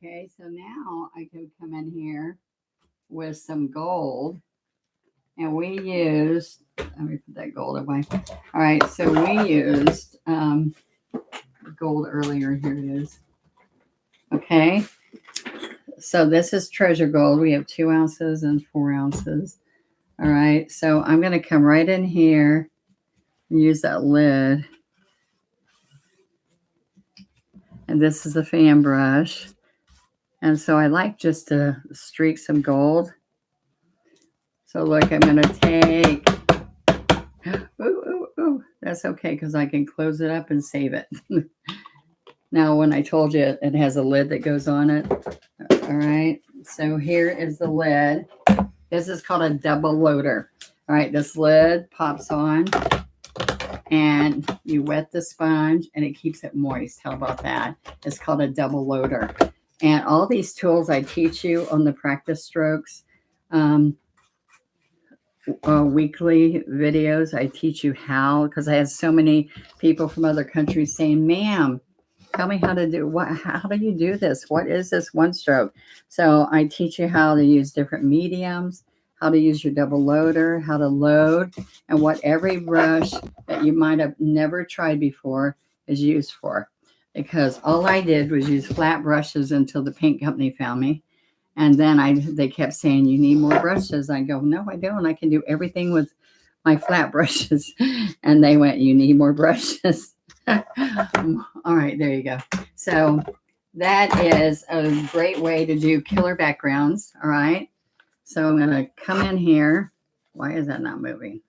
A: Okay, so now I can come in here with some gold, and we used, let me put that gold away. All right, so we used gold earlier. Here it is. Okay, so this is treasure gold. We have 2 ounces and 4 ounces. All right, so I'm going to come right in here and use that lid. And this is a fan brush. And so I like just to streak some gold. So look, I'm going to take, that's okay, because I can close it up and save it. Now, when I told you it has a lid that goes on it. All right, so here is the lid. This is called a double loader. All right, this lid pops on. and you wet the sponge and it keeps it moist. How about that? It's called a double loader. And all these tools I teach you on the practice strokes weekly videos. I teach you how, because I have so many people from other countries saying, ma'am, tell me how to do how do you do this? What is this one stroke? So I teach you how to use different mediums, how to use your double loader, how to load, and what every brush that you might have never tried before is used for. Because all I did was use flat brushes until the paint company found me. And then they kept saying, you need more brushes. I go, no, I don't. I can do everything with my flat brushes. And they went, you need more brushes. All right, there you go. So that is a great way to do killer backgrounds. All right. So I'm going to come in here. Why is that not moving?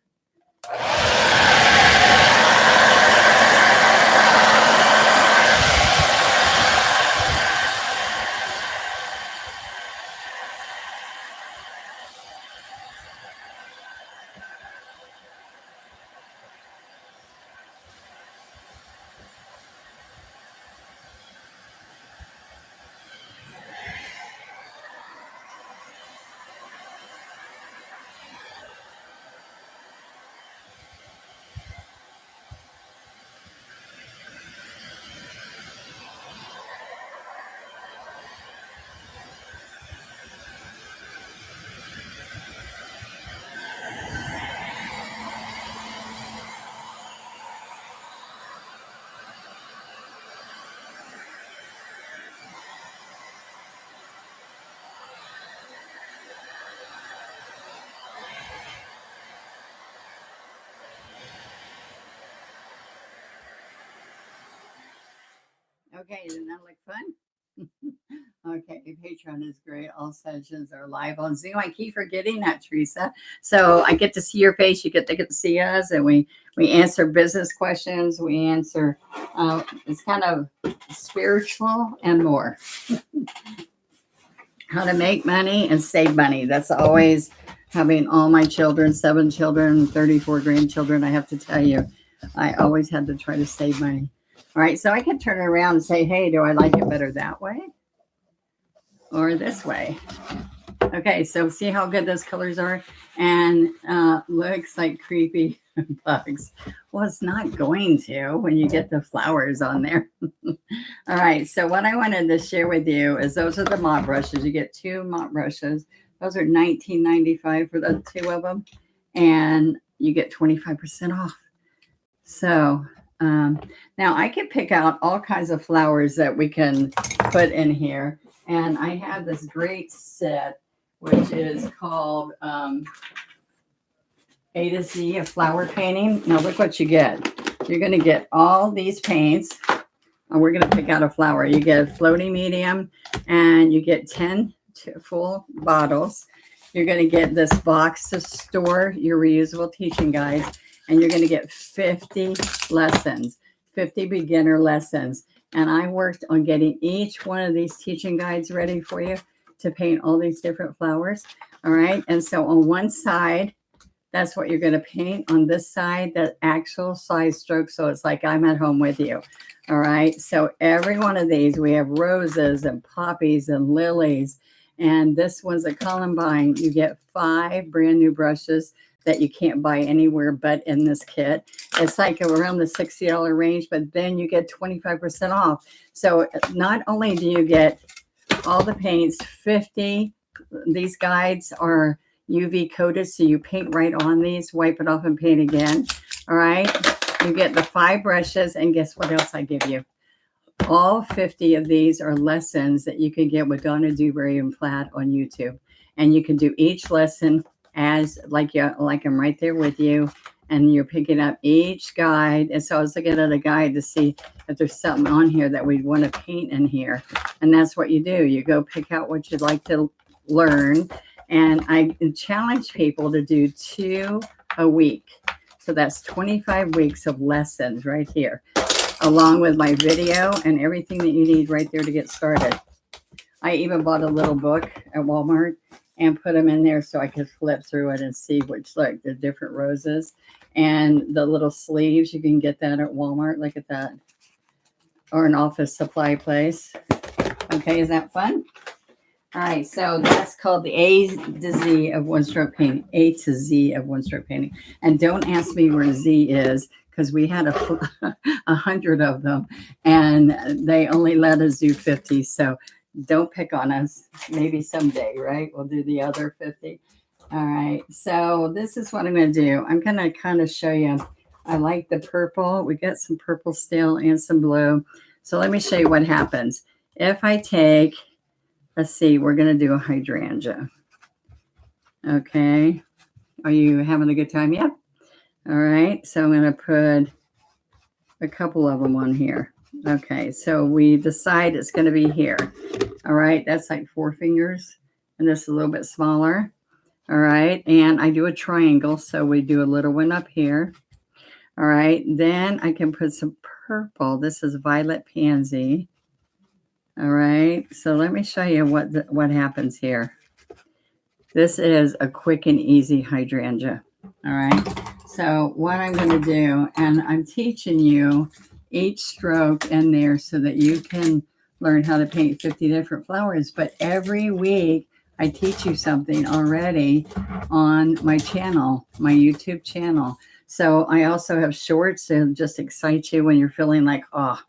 A: Okay, doesn't that look fun? Okay, Patreon is great. All sessions are live on Zoom. I keep forgetting that, Teresa. So I get to see your face. You get to see us, and we answer business questions. We answer. It's kind of spiritual and more. How to make money and save money. That's always having all my children, 7 children, 34 grandchildren. I have to tell you, I always had to try to save money. All right, so I can turn it around and say, hey, do I like it better that way or this way? Okay, so see how good those colors are? And looks like creepy bugs. Well, it's not going to when you get the flowers on there. All right, so what I wanted to share with you is those are the mop brushes. You get 2 mop brushes. Those are $19.95 for the 2 of them. And you get 25% off. So now I can pick out all kinds of flowers that we can put in here. And I have this great set, which is called A to Z of flower painting. Now look what you get. You're going to get all these paints. And we're going to pick out a flower. You get a floating medium, and you get 10 full bottles. You're going to get this box to store your reusable teaching guides. And you're going to get 50 lessons, 50 beginner lessons. And I worked on getting each one of these teaching guides ready for you to paint all these different flowers. All right. And so on one side, that's what you're going to paint. On this side, the actual size stroke. So it's like I'm at home with you. All right. So every one of these, we have roses and poppies and lilies. And this one's a columbine. You get 5 brand new brushes that you can't buy anywhere but in this kit. It's like around the $60 range, but then you get 25% off. So not only do you get all the paints, 50, these guides are UV coated, so you paint right on these, wipe it off and paint again. All right. You get the 5 brushes, and guess what else I give you? All 50 of these are lessons that you can get with Donna Dewberry and Plaid on YouTube. And you can do each lesson as like I'm right there with you, and you're picking up each guide. And so I was looking at a guide to see if there's something on here that we'd want to paint in here. And that's what you do. You go pick out what you'd like to learn. And I challenge people to do 2 a week. So that's 25 weeks of lessons right here, along with my video and everything that you need right there to get started. I even bought a little book at Walmart and put them in there so I could flip through it and see which, look, the different roses. And the little sleeves, you can get that at Walmart. Look at that. Or an office supply place. Okay, is that fun? All right, so that's called the A to Z of one stroke painting. A to Z of one stroke painting. And don't ask me where Z is, because we had 100 of them, and they only let us do 50. So don't pick on us. Maybe someday, right? We'll do the other 50. All right, so this is what I'm going to do. I'm going to kind of show you. I like the purple. We got some purple still and some blue. So let me show you what happens. If I take, let's see, we're going to do a hydrangea. Okay. Are you having a good time yet? All right. So I'm going to put a couple of them on here. Okay. So we decide it's going to be here. All right. That's like 4 fingers. And this is a little bit smaller. All right. And I do a triangle. So we do a little one up here. All right. Then I can put some purple. This is violet pansy. All right. So let me show you what happens here. This is a quick and easy hydrangea. All right. So what I'm going to do, and I'm teaching you each stroke in there so that you can learn how to paint 50 different flowers. But every week I teach you something already on my channel, my YouTube channel. So I also have shorts that just excite you when you're feeling like, oh,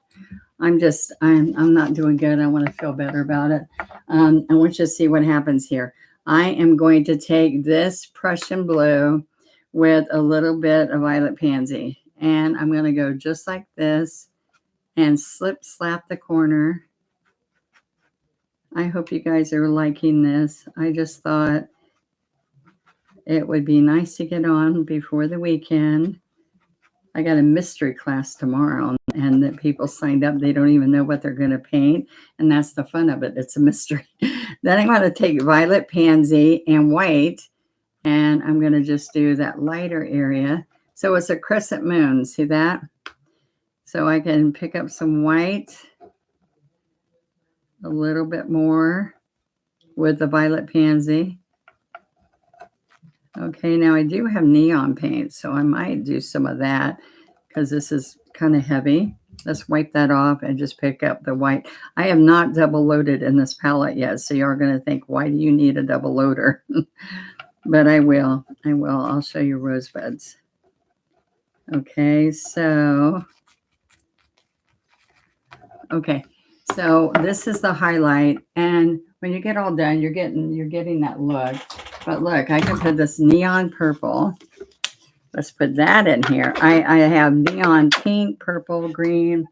A: I'm not doing good. I want to feel better about it. I want you to see what happens here. I am going to take this Prussian blue with a little bit of violet pansy, and I'm going to go just like this and slap the corner. I hope you guys are liking this. I just thought it would be nice to get on before the weekend. I got a mystery class tomorrow, and that people signed up. They don't even know what they're going to paint, and that's the fun of it. It's a mystery. Then I'm going to take violet pansy and white, and I'm going to just do that lighter area. So it's a crescent moon. See that? So I can pick up some white, a little bit more with the violet pansy. Okay, now I do have neon paint, so I might do some of that because this is kind of heavy. Let's wipe that off and just pick up the white. I have not double loaded in this palette yet, so you're going to think, why do you need a double loader? But I will. I'll show you rosebuds. Okay, so this is the highlight, and when you get all done, you're getting that look. But look, I can put this neon purple. Let's put that in here. I have neon pink, purple, green,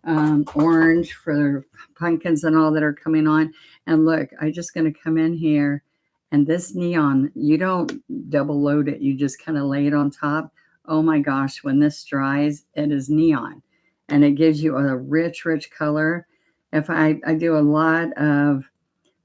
A: orange for pumpkins and all that are coming on. And look, I'm just going to come in here, and this neon, you don't double load it. You just kind of lay it on top. Oh my gosh, when this dries, it is neon, and it gives you a rich, rich color. If I do a lot of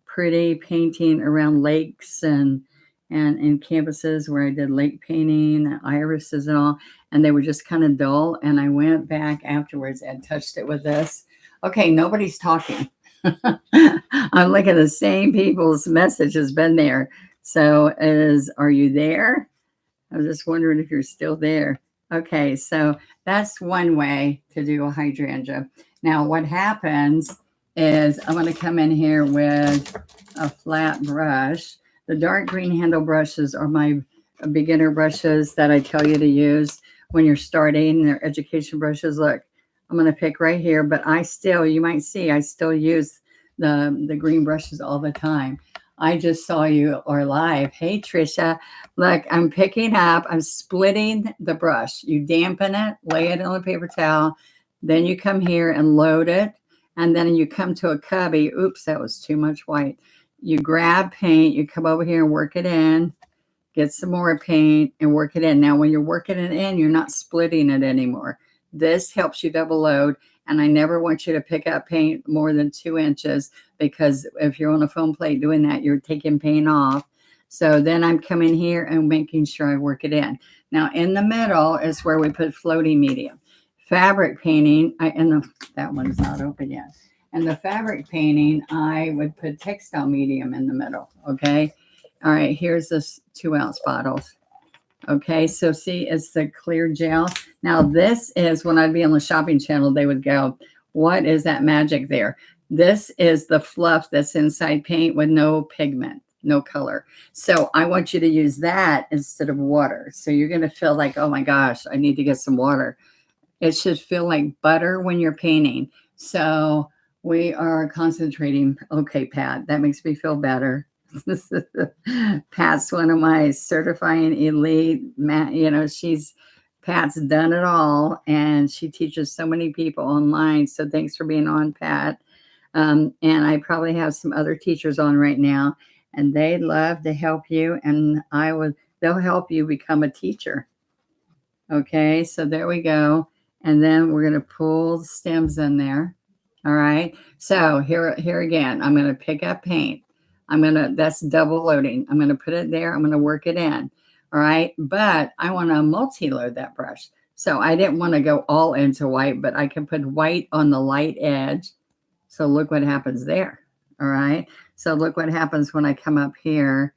A: pretty painting around lakes and in campuses where I did lake painting, irises and all, and they were just kind of dull. And I went back afterwards and touched it with this. Okay, nobody's talking. I'm looking at the same people's message has been there. So are you there? I was just wondering if you're still there. Okay, so that's one way to do a hydrangea. Now what happens is I'm going to come in here with a flat brush. The dark green handle brushes are my beginner brushes that I tell you to use when you're starting. They're education brushes. Look, I'm going to pick right here, but you might see, I still use the green brushes all the time. I just saw you are live. Hey, Trisha. Look, I'm picking up, I'm splitting the brush. You dampen it, lay it on a paper towel. Then you come here and load it. And then you come to a cubby. Oops, that was too much white. You grab paint, you come over here and work it in, get some more paint and work it in. Now, when you're working it in, you're not splitting it anymore. This helps you double load. And I never want you to pick up paint more than 2 inches, because if you're on a foam plate doing that, you're taking paint off. So then I'm coming here and making sure I work it in. Now, in the middle is where we put floating medium. Fabric painting, that one's not open yet. And the fabric painting, I would put textile medium in the middle, okay? All right, here's this 2-ounce bottles. Okay, so see, it's the clear gel. Now this is when I'd be on the shopping channel, they would go, what is that magic there? This is the fluff that's inside paint with no pigment, no color. So I want you to use that instead of water. So you're going to feel like, oh my gosh, I need to get some water. It should feel like butter when you're painting. So we are concentrating. Okay, Pat, that makes me feel better. Pat's one of my certifying elite, Pat's done it all, and she teaches so many people online. So thanks for being on, Pat. And I probably have some other teachers on right now, and they'd love to help you, and they'll help you become a teacher. Okay, so there we go. And then we're going to pull the stems in there. All right. So here again, I'm going to pick up paint. That's double loading. I'm going to put it there. I'm going to work it in. All right. But I want to multi-load that brush. So I didn't want to go all into white, but I can put white on the light edge. So look what happens there. All right. So look what happens when I come up here.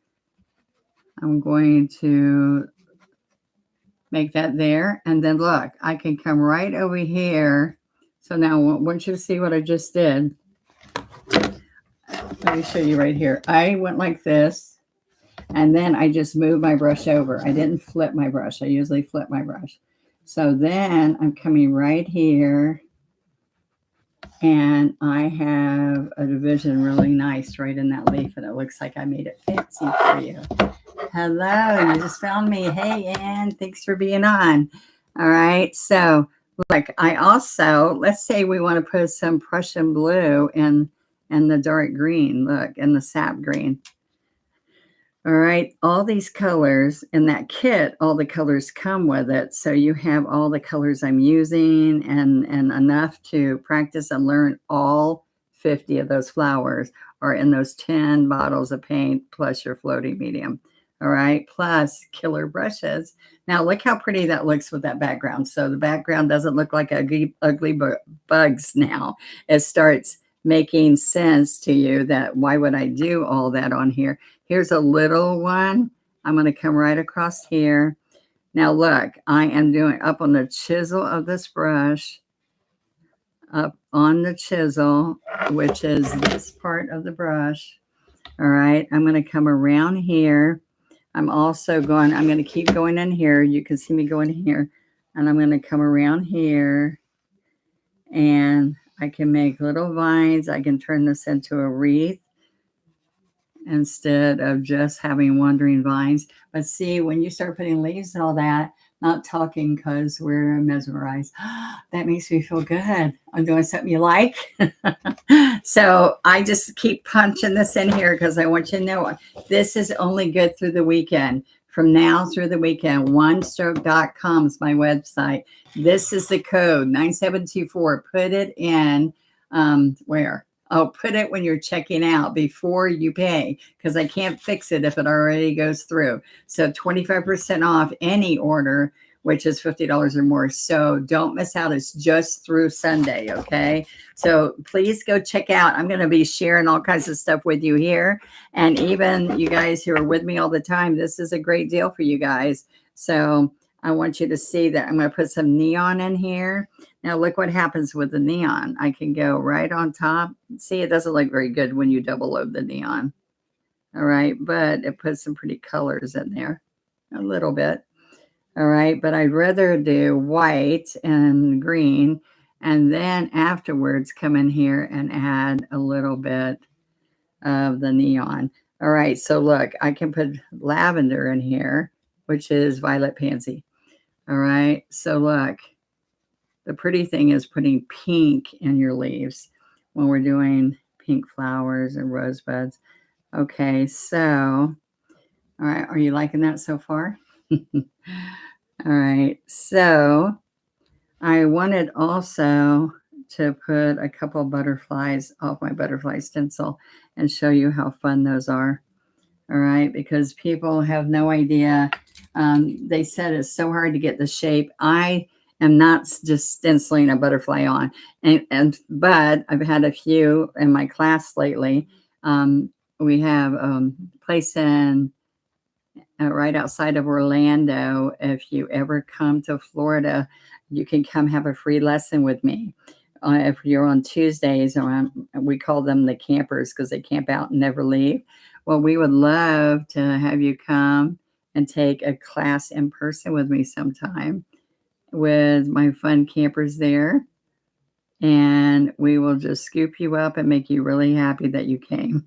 A: I'm going to make that there. And then look, I can come right over here. So now I want you to see what I just did. Let me show you right here. I went like this, and then I just moved my brush over. I didn't flip my brush. I usually flip my brush. So then I'm coming right here, and I have a division really nice right in that leaf, and it looks like I made it fancy for you. Hello, you just found me. Hey, Ann, thanks for being on. All right, so look, I also, let's say we want to put some Prussian blue in the dark green, look, and the sap green. All right, all these colors in that kit, all the colors come with it. So you have all the colors I'm using and enough to practice and learn all 50 of those flowers are in those 10 bottles of paint plus your floating medium. All right, plus killer brushes. Now look how pretty that looks with that background. So the background doesn't look like ugly bugs now. It starts making sense to you that why would I do all that on here? Here's a little one. I'm going to come right across here. Now look, I am doing up on the chisel of this brush, up on the chisel, which is this part of the brush. All right, I'm going to come around here. I'm going to keep going in here. You can see me going here, and I'm going to come around here, and I can make little vines. I can turn this into a wreath instead of just having wandering vines. But see, when you start putting leaves and all that, not talking because we're mesmerized, that makes me feel good. I'm doing something you like. So I just keep punching this in here because I want you to know this is only good through the weekend. From now through the weekend, onestroke.com is my website. This is the code 9724. Put it in where? Oh, put it when you're checking out before you pay, because I can't fix it if it already goes through. So 25% off any order, which is $50 or more. So don't miss out. It's just through Sunday, okay? So please go check out. I'm going to be sharing all kinds of stuff with you here. And even you guys who are with me all the time, this is a great deal for you guys. So I want you to see that I'm going to put some neon in here. Now look what happens with the neon. I can go right on top. See, it doesn't look very good when you double load the neon. All right, but it puts some pretty colors in there, a little bit. All right, but I'd rather do white and green, and then afterwards come in here and add a little bit of the neon. All right, so look, I can put lavender in here, which is violet pansy. All right, so look, the pretty thing is putting pink in your leaves when we're doing pink flowers and rosebuds. Okay, so, all right, are you liking that so far? All right, so I wanted also to put a couple butterflies off my butterfly stencil and show you how fun those are. All right, because people have no idea. They said it's so hard to get the shape. I am not just stenciling a butterfly on, but I've had a few in my class lately. We have place in right outside of Orlando. If you ever come to Florida, you can come have a free lesson with me. If you're on Tuesdays, we call them the campers because they camp out and never leave. Well, we would love to have you come and take a class in person with me sometime with my fun campers there. And we will just scoop you up and make you really happy that you came.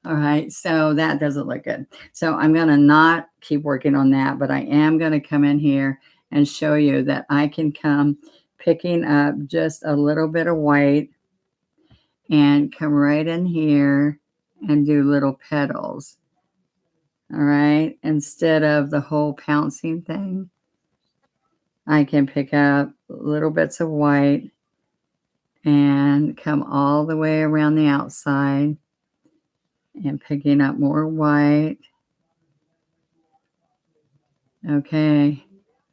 A: All right, so that doesn't look good. So I'm going to not keep working on that, but I am going to come in here and show you that I can come picking up just a little bit of white and come right in here and do little petals. All right, instead of the whole pouncing thing, I can pick up little bits of white and come all the way around the outside and picking up more white. Okay,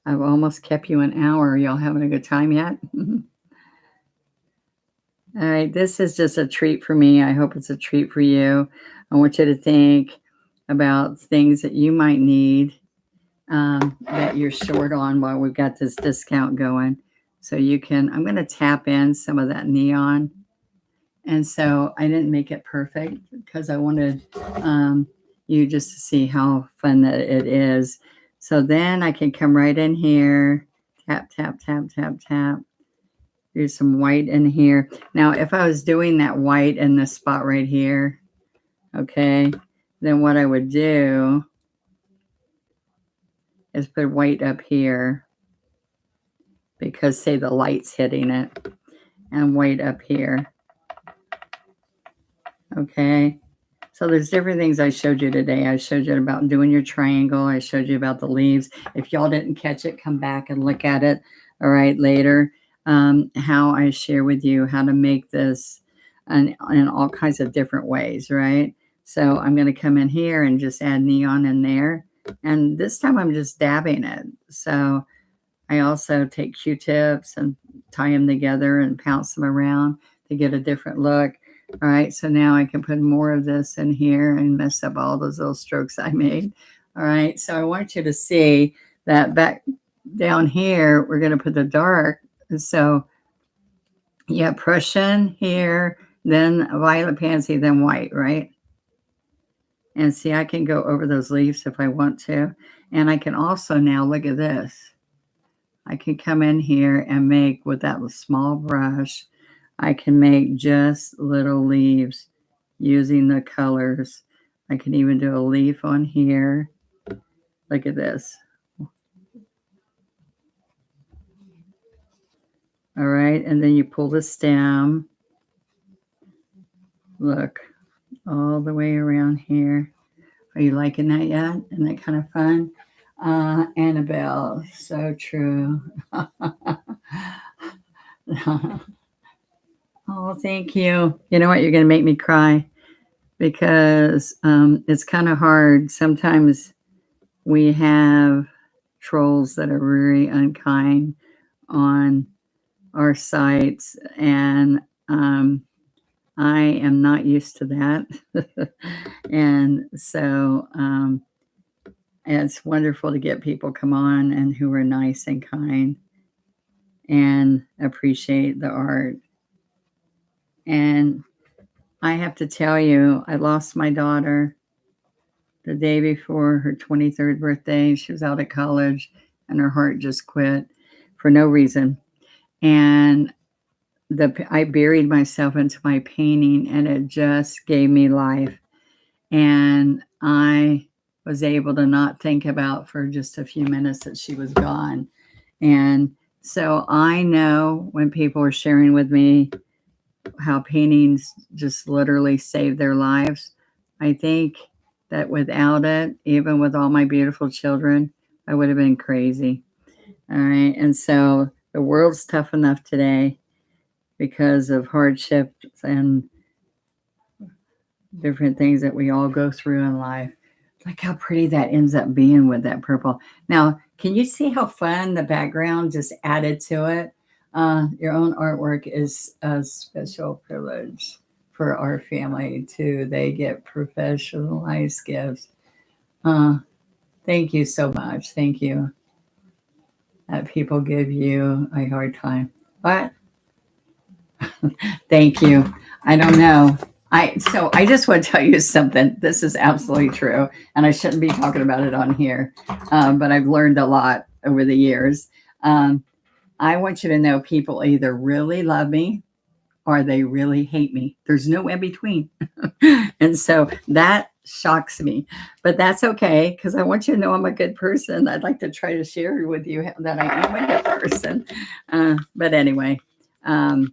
A: I've almost kept you an hour. Y'all having a good time yet? All right, this is just a treat for me. I hope it's a treat for you. I want you to think about things that you might need that you're short on while we've got this discount going. So you can, I'm going to tap in some of that neon. And so I didn't make it perfect because I wanted you just to see how fun that it is. So then I can come right in here, tap, tap, tap, tap, tap. Do some white in here. Now, if I was doing that white in this spot right here, okay, then what I would do is put white up here because, say, the light's hitting it, and white up here. Okay, so there's different things I showed you today. I showed you about doing your triangle. I showed you about the leaves. If y'all didn't catch it, come back and look at it, all right, later. How I share with you how to make this in all kinds of different ways, right? So I'm going to come in here and just add neon in there. And this time I'm just dabbing it. So I also take Q-tips and tie them together and pounce them around to get a different look. All right, so now I can put more of this in here and mess up all those little strokes I made. All right, so I want you to see that back down here, we're going to put the dark. So yeah, Prussian here, then violet pansy, then white, right? And see, I can go over those leaves if I want to. And I can also now, look at this. I can come in here and make, with that small brush, I can make just little leaves using the colors. I can even do a leaf on here. Look at this. All right, and then you pull the stem. Look, all the way around here. Are you liking that yet? Isn't that kind of fun? Annabelle, so true. Oh, thank you. You know what? You're going to make me cry because it's kind of hard. Sometimes we have trolls that are very unkind on our sites, and I am not used to that. And so it's wonderful to get people come on and who are nice and kind and appreciate the art. And I have to tell you, I lost my daughter the day before her 23rd birthday. She was out of college and her heart just quit for no reason. And I buried myself into my painting and it just gave me life. And I was able to not think about for just a few minutes that she was gone. And so I know when people are sharing with me how paintings just literally save their lives. I think that without it, even with all my beautiful children, I would have been crazy. All right. And so the world's tough enough today because of hardships and different things that we all go through in life. Look how pretty that ends up being with that purple. Now, can you see how fun the background just added to it? Your own artwork is a special privilege for our family too. They get professionalized gifts. Thank you so much. Thank you. That people give you a hard time. But thank you. I don't know. I just want to tell you something. This is absolutely true, and I shouldn't be talking about it on here, but I've learned a lot over the years. Um, I want you to know people either really love me or they really hate me. There's no in between. And so that shocks me, but that's okay because I want you to know I'm a good person. I'd like to try to share with you that I am a good person. But anyway, um,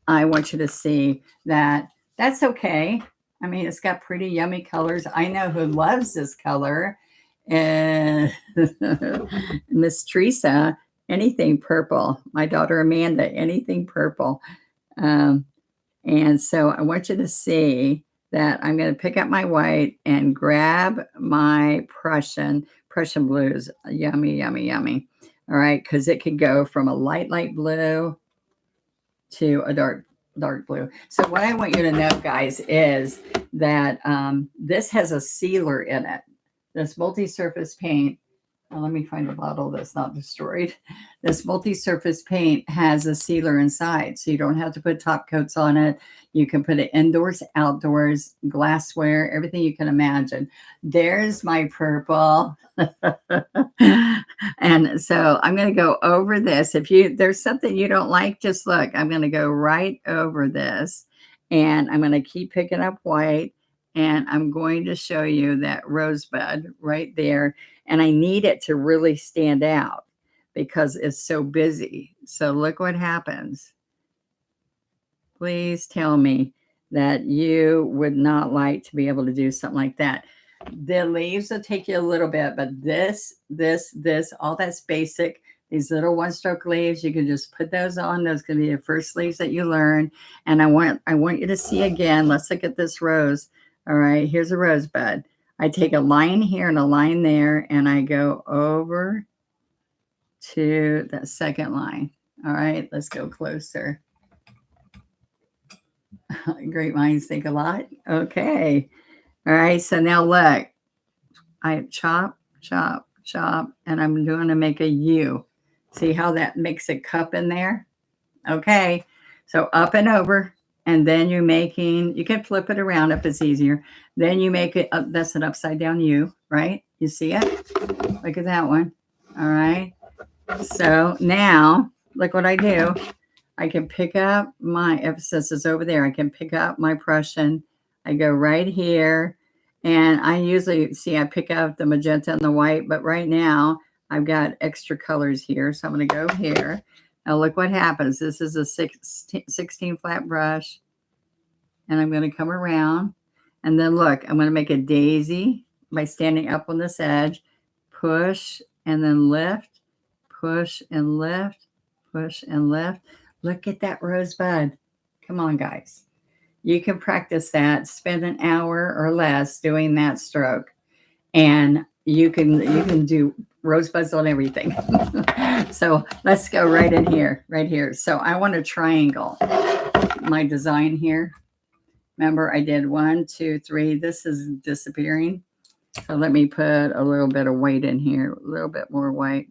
A: I want you to see that that's okay. I mean, it's got pretty yummy colors. I know who loves this color. And Miss Teresa, anything purple. My daughter Amanda, anything purple. Um, and so I want you to see that I'm going to pick up my white and grab my Prussian blues. Yummy, yummy, yummy. All right, because it could go from a light blue to a dark blue. So what I want you to know, guys, is that this has a sealer in it. This multi-surface paint. Let me find a bottle that's not destroyed. This multi-surface paint has a sealer inside, so you don't have to put top coats on it. You can put it indoors, outdoors, glassware, everything you can imagine. There's my purple. And so I'm going to go over this. If there's something you don't like, just look. I'm going to go right over this, and I'm going to keep picking up white, and I'm going to show you that rosebud right there. And I need it to really stand out because it's so busy. So look what happens. Please tell me that you would not like to be able to do something like that. The leaves will take you a little bit, but this, all that's basic. These little one-stroke leaves, you can just put those on. Those can be the first leaves that you learn. And I want you to see again. Let's look at this rose. All right, here's a rosebud. I take a line here and a line there, and I go over to the second line. All right, let's go closer. Great minds think alike. Okay. All right, so now look. I chop, and I'm going to make a U. See how that makes a cup in there? Okay, so up and over, and then you're making, you can flip it around if it's easier. Then you make it, that's an upside down U, right? You see it? Look at that one. All right. So now, look what I do. I can pick up my, emphasis is over there. I can pick up my Prussian. I go right here. And I usually, see, I pick up the magenta and the white, but right now I've got extra colors here. So I'm going to go here. Now look what happens. This is a 16 flat brush. And I'm going to come around. And then look, I'm going to make a daisy by standing up on this edge. Push and then lift. Push and lift. Push and lift. Look at that rosebud. Come on, guys. You can practice that. Spend an hour or less doing that stroke. And you can do rosebuds on everything. So let's go right in here, right here. So I want a triangle. My design here. Remember, I did 1, 2, 3. This is disappearing. So let me put a little bit of white in here, a little bit more white.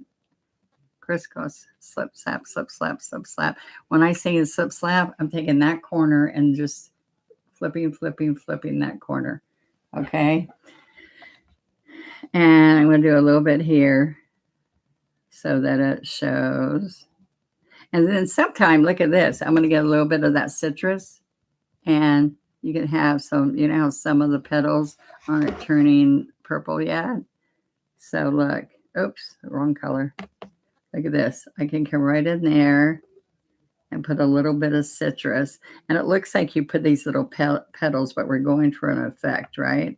A: Crisscross, slip, slap, slip, slap, slip, slap. When I say slip, slap, I'm taking that corner and just flipping that corner. Okay. And I'm going to do a little bit here so that it shows. And then sometime, look at this. I'm going to get a little bit of that citrus. And you can have some, you know how some of the petals aren't turning purple yet? So look, oops, wrong color. Look at this. I can come right in there and put a little bit of citrus. And it looks like you put these little petals, but we're going for an effect, right?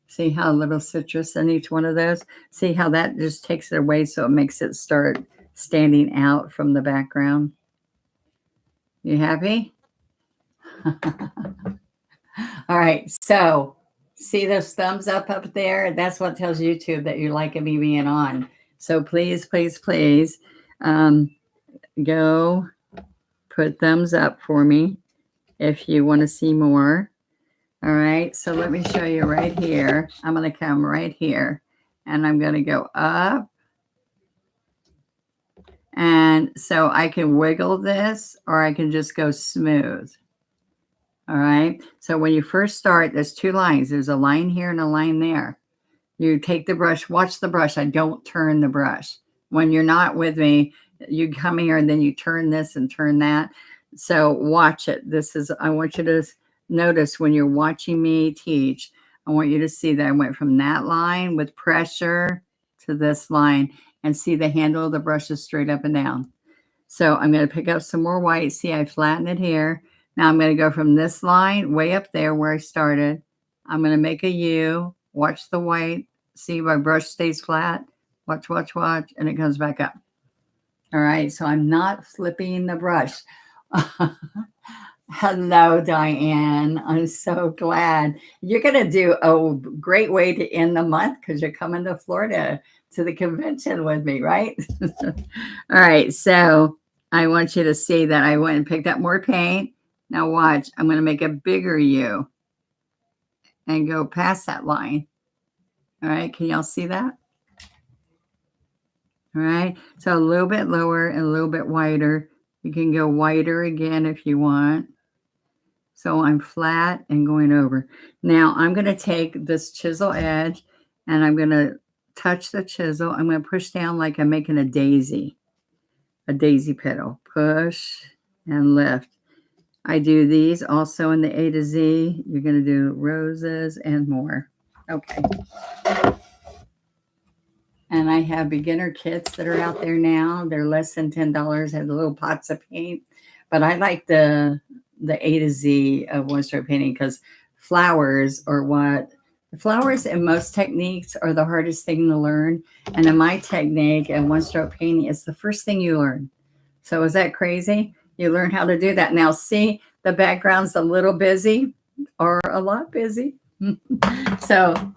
A: See how a little citrus in each one of those? See how that just takes it away so it makes it start standing out from the background? You happy? All right, so see those thumbs up there? That's what tells YouTube that you're liking me being on. So please, please, please go put thumbs up for me if you want to see more. All right, so let me show you right here. I'm going to come right here, and I'm going to go up. And so I can wiggle this, or I can just go smooth. All right, so when you first start, there's two lines. There's a line here and a line there. You take the brush, watch the brush. I don't turn the brush. When you're not with me, you come here and then you turn this and turn that. So watch it. I want you to notice when you're watching me teach, I want you to see that I went from that line with pressure to this line and see the handle of the brush is straight up and down. So I'm going to pick up some more white. See, I flatten it here. Now I'm going to go from this line way up there where I started. I'm going to make a U. Watch the white. See, my brush stays flat. Watch, watch, watch, and it comes back up. All right, so I'm not flipping the brush. Hello, Diane. I'm so glad. You're going to do a great way to end the month because you're coming to Florida to the convention with me, right? All right, so I want you to see that I went and picked up more paint. Now watch, I'm going to make a bigger U and go past that line. All right, can y'all see that? All right, so a little bit lower and a little bit wider. You can go wider again if you want. So I'm flat and going over. Now I'm going to take this chisel edge and I'm going to touch the chisel. I'm going to push down like I'm making a daisy petal. Push and lift. I do these also in the A to Z. You're going to do roses and more. Okay. And I have beginner kits that are out there now. They're less than $10. Have the little pots of paint. But I like the A to Z of one-stroke painting because flowers and most techniques are the hardest thing to learn. And in my technique and one-stroke painting, it's the first thing you learn. So is that crazy? You learn how to do that. Now, see, the background's a little busy or a lot busy. So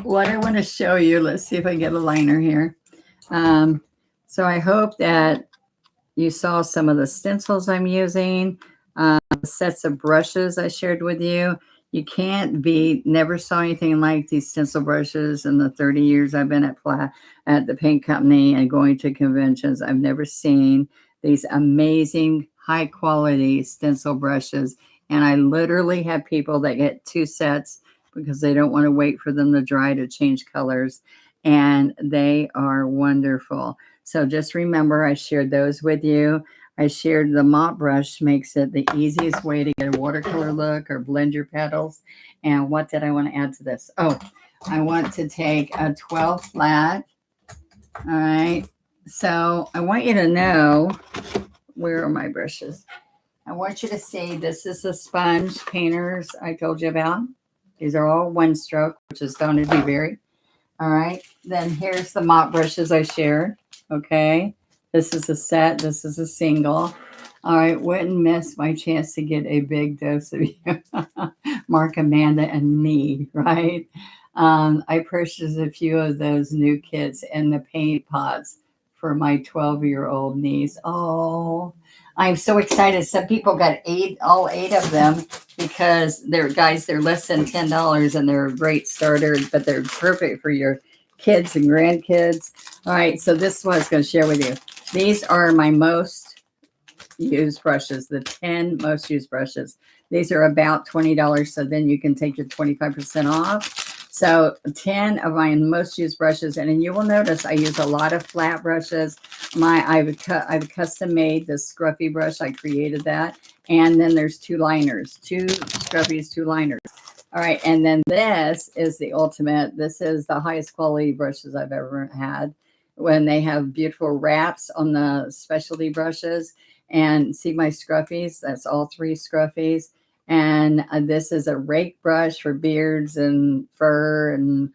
A: what I want to show you, let's see if I get a liner here. So I hope that you saw some of the stencils I'm using, sets of brushes I shared with you. You can't never saw anything like these stencil brushes in the 30 years I've been at the paint company and going to conventions. I've never seen these amazing high quality stencil brushes. And I literally have people that get 2 sets because they don't want to wait for them to dry to change colors. And they are wonderful. So just remember, I shared those with you. I shared the mop brush makes it the easiest way to get a watercolor look or blend your petals. And what did I want to add to this? Oh, I want to take a 12 flat. All right. So I want you to know, where are my brushes? I want you to see this is the sponge painters I told you about. These are all one stroke, which is Donna Dewberry. All right. Then here's the mop brushes I shared. Okay. This is a set. This is a single. All right. Wouldn't miss my chance to get a big dose of you. Mark, Amanda, and me, right? I purchased a few of those new kits and the paint pots for my 12-year-old niece. Oh, I'm so excited. Some people got all eight of them because they're less than $10 and they're a great starter, but they're perfect for your kids and grandkids. All right, so this is what I was going to share with you. These are my most used brushes, the 10 most used brushes. These are about $20, so then you can take your 25% off. So 10 of my most used brushes, and you will notice I use a lot of flat brushes. I've custom made this scruffy brush. I created that. And then there's 2 liners, 2 scruffies, 2 liners. All right, and then this is the ultimate. This is the highest quality brushes I've ever had. When they have beautiful wraps on the specialty brushes. And see my scruffies? That's all 3 scruffies. And this is a rake brush for beards and fur and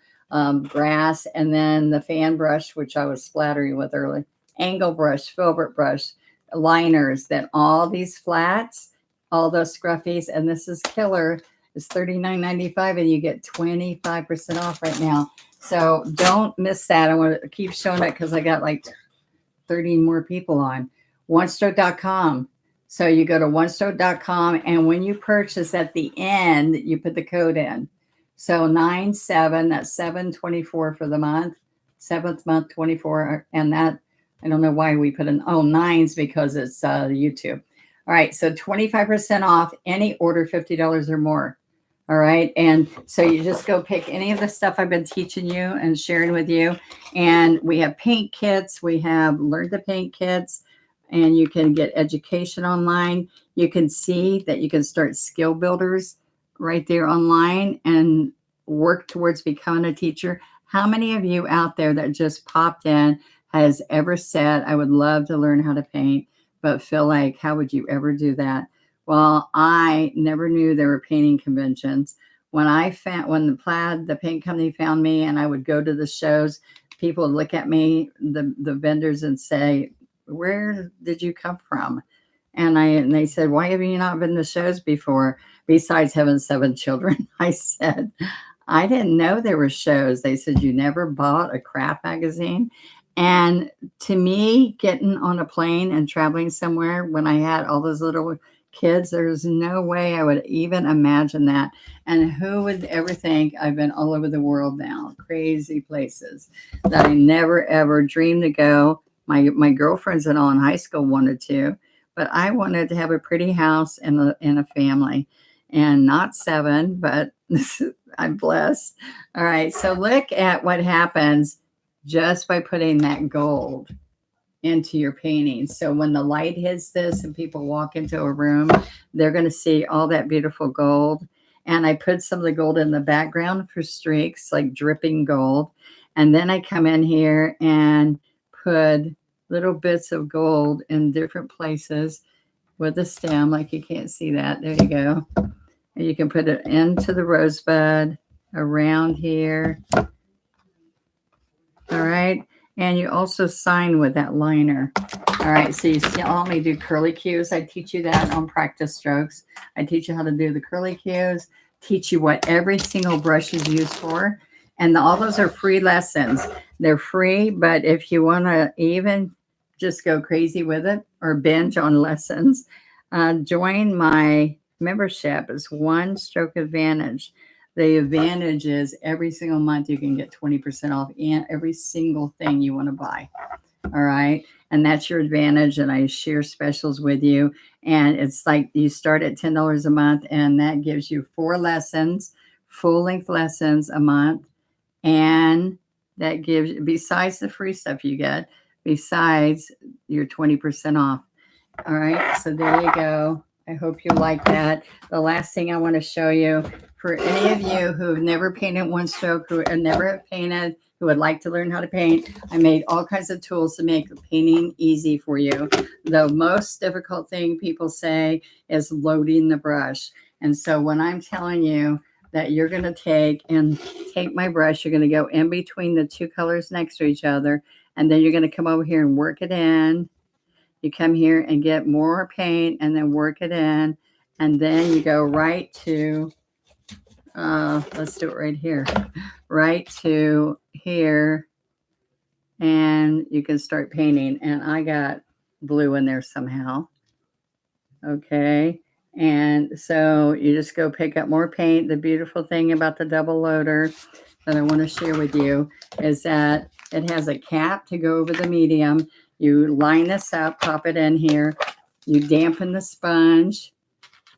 A: grass. And then the fan brush, which I was splattering with earlier. Angle brush, filbert brush, liners. Then all these flats, all those scruffies. And this is killer. It's $39.95 and you get 25% off right now. So don't miss that. I want to keep showing it because I got like 30 more people on. OneStroke.com. So you go to onestroke.com, and when you purchase at the end, you put the code in. So 9/7, that's 7/24 for the month, seventh month 24, and that I don't know why we put in nines because it's YouTube. All right, so 25% off any order $50 or more. All right, and so you just go pick any of the stuff I've been teaching you and sharing with you. And we have paint kits, we have learn to paint kits, and you can get education online. You can see that you can start skill builders right there online and work towards becoming a teacher. How many of you out there that just popped in has ever said, I would love to learn how to paint, but feel like, how would you ever do that? Well, I never knew there were painting conventions. When the paint company found me, and I would go to the shows, people would look at me, the vendors, and say, where did you come from? And they said, why have you not been to shows before, besides having 7 children? I said, I didn't know there were shows. They said, you never bought a craft magazine? And to me, getting on a plane and traveling somewhere when I had all those little kids, there's no way I would even imagine that. And who would ever think I've been all over the world now, crazy places that I never ever dreamed to go. My girlfriends and all in high school wanted to, but I wanted to have a pretty house and a family, and not 7, but I'm blessed. All right, so look at what happens just by putting that gold into your painting. So when the light hits this and people walk into a room, they're going to see all that beautiful gold. And I put some of the gold in the background for streaks, like dripping gold. And then I come in here and put little bits of gold in different places with a stem, like you can't see that. There you go. And you can put it into the rosebud around here. All right. And you also sign with that liner. All right. So you saw me do curly cues. I teach you that on practice strokes. I teach you how to do the curly cues, teach you what every single brush is used for. And all those are free lessons. They're free, but if you want to even just go crazy with it or binge on lessons, join my membership. It's One Stroke Advantage. The advantage is every single month you can get 20% off every single thing you want to buy. All right. And that's your advantage. And I share specials with you. And it's like you start at $10 a month, and that gives you 4 lessons, full-length lessons a month. And that gives, besides the free stuff you get, besides your 20% off. All right. So there you go. I hope you like that. The last thing I want to show you, for any of you who have never painted one stroke, who have never painted, who would like to learn how to paint, I made all kinds of tools to make painting easy for you. The most difficult thing people say is loading the brush. And so when I'm telling you that you're going to take my brush, you're going to go in between the 2 colors next to each other, and then you're going to come over here and work it in. You come here and get more paint and then work it in. And then you go right to, let's do it right here, right to here. And you can start painting. And I got blue in there somehow. Okay. And so you just go pick up more paint. The beautiful thing about the double loader that I want to share with you is that it has a cap to go over the medium. You line this up, pop it in here. You dampen the sponge,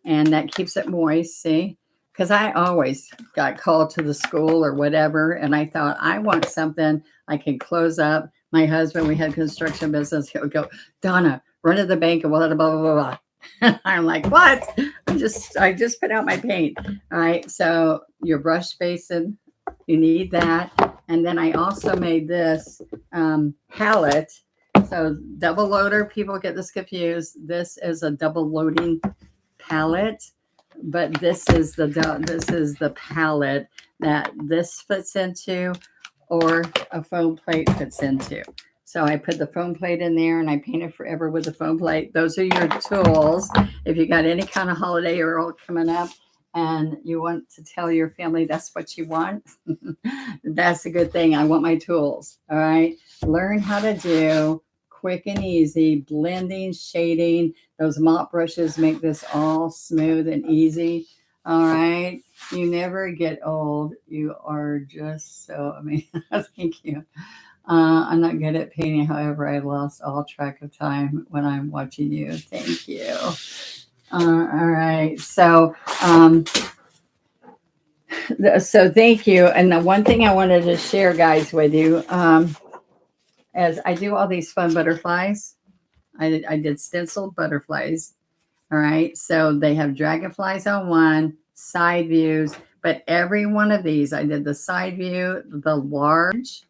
A: and that keeps it moist, see? Because I always got called to the school or whatever, and I thought, I want something I can close up. My husband, we had construction business, he would go, Donna, run to the bank and blah, blah, blah, blah, blah. I'm like, what? I just put out my paint. All right, so your brush basin, you need that. And then I also made this palette. So double loader, people get this confused. This is a double loading palette, but this is the palette that this fits into, or a foam plate fits into. So I put the foam plate in there, and I painted forever with the foam plate. Those are your tools. If you got any kind of holiday or all coming up, and you want to tell your family that's what you want, that's a good thing. I want my tools. All right. Learn how to do quick and easy, blending, shading. Those mop brushes make this all smooth and easy. All right. You never get old. You are just so amazing. Thank you. I'm not good at painting. However, I lost all track of time when I'm watching you. Thank you. All right. So thank you. And the one thing I wanted to share, guys, with you, as I do all these fun butterflies, I did stenciled butterflies. All right. So they have dragonflies on one, side views, but every one of these, I did the side view, the large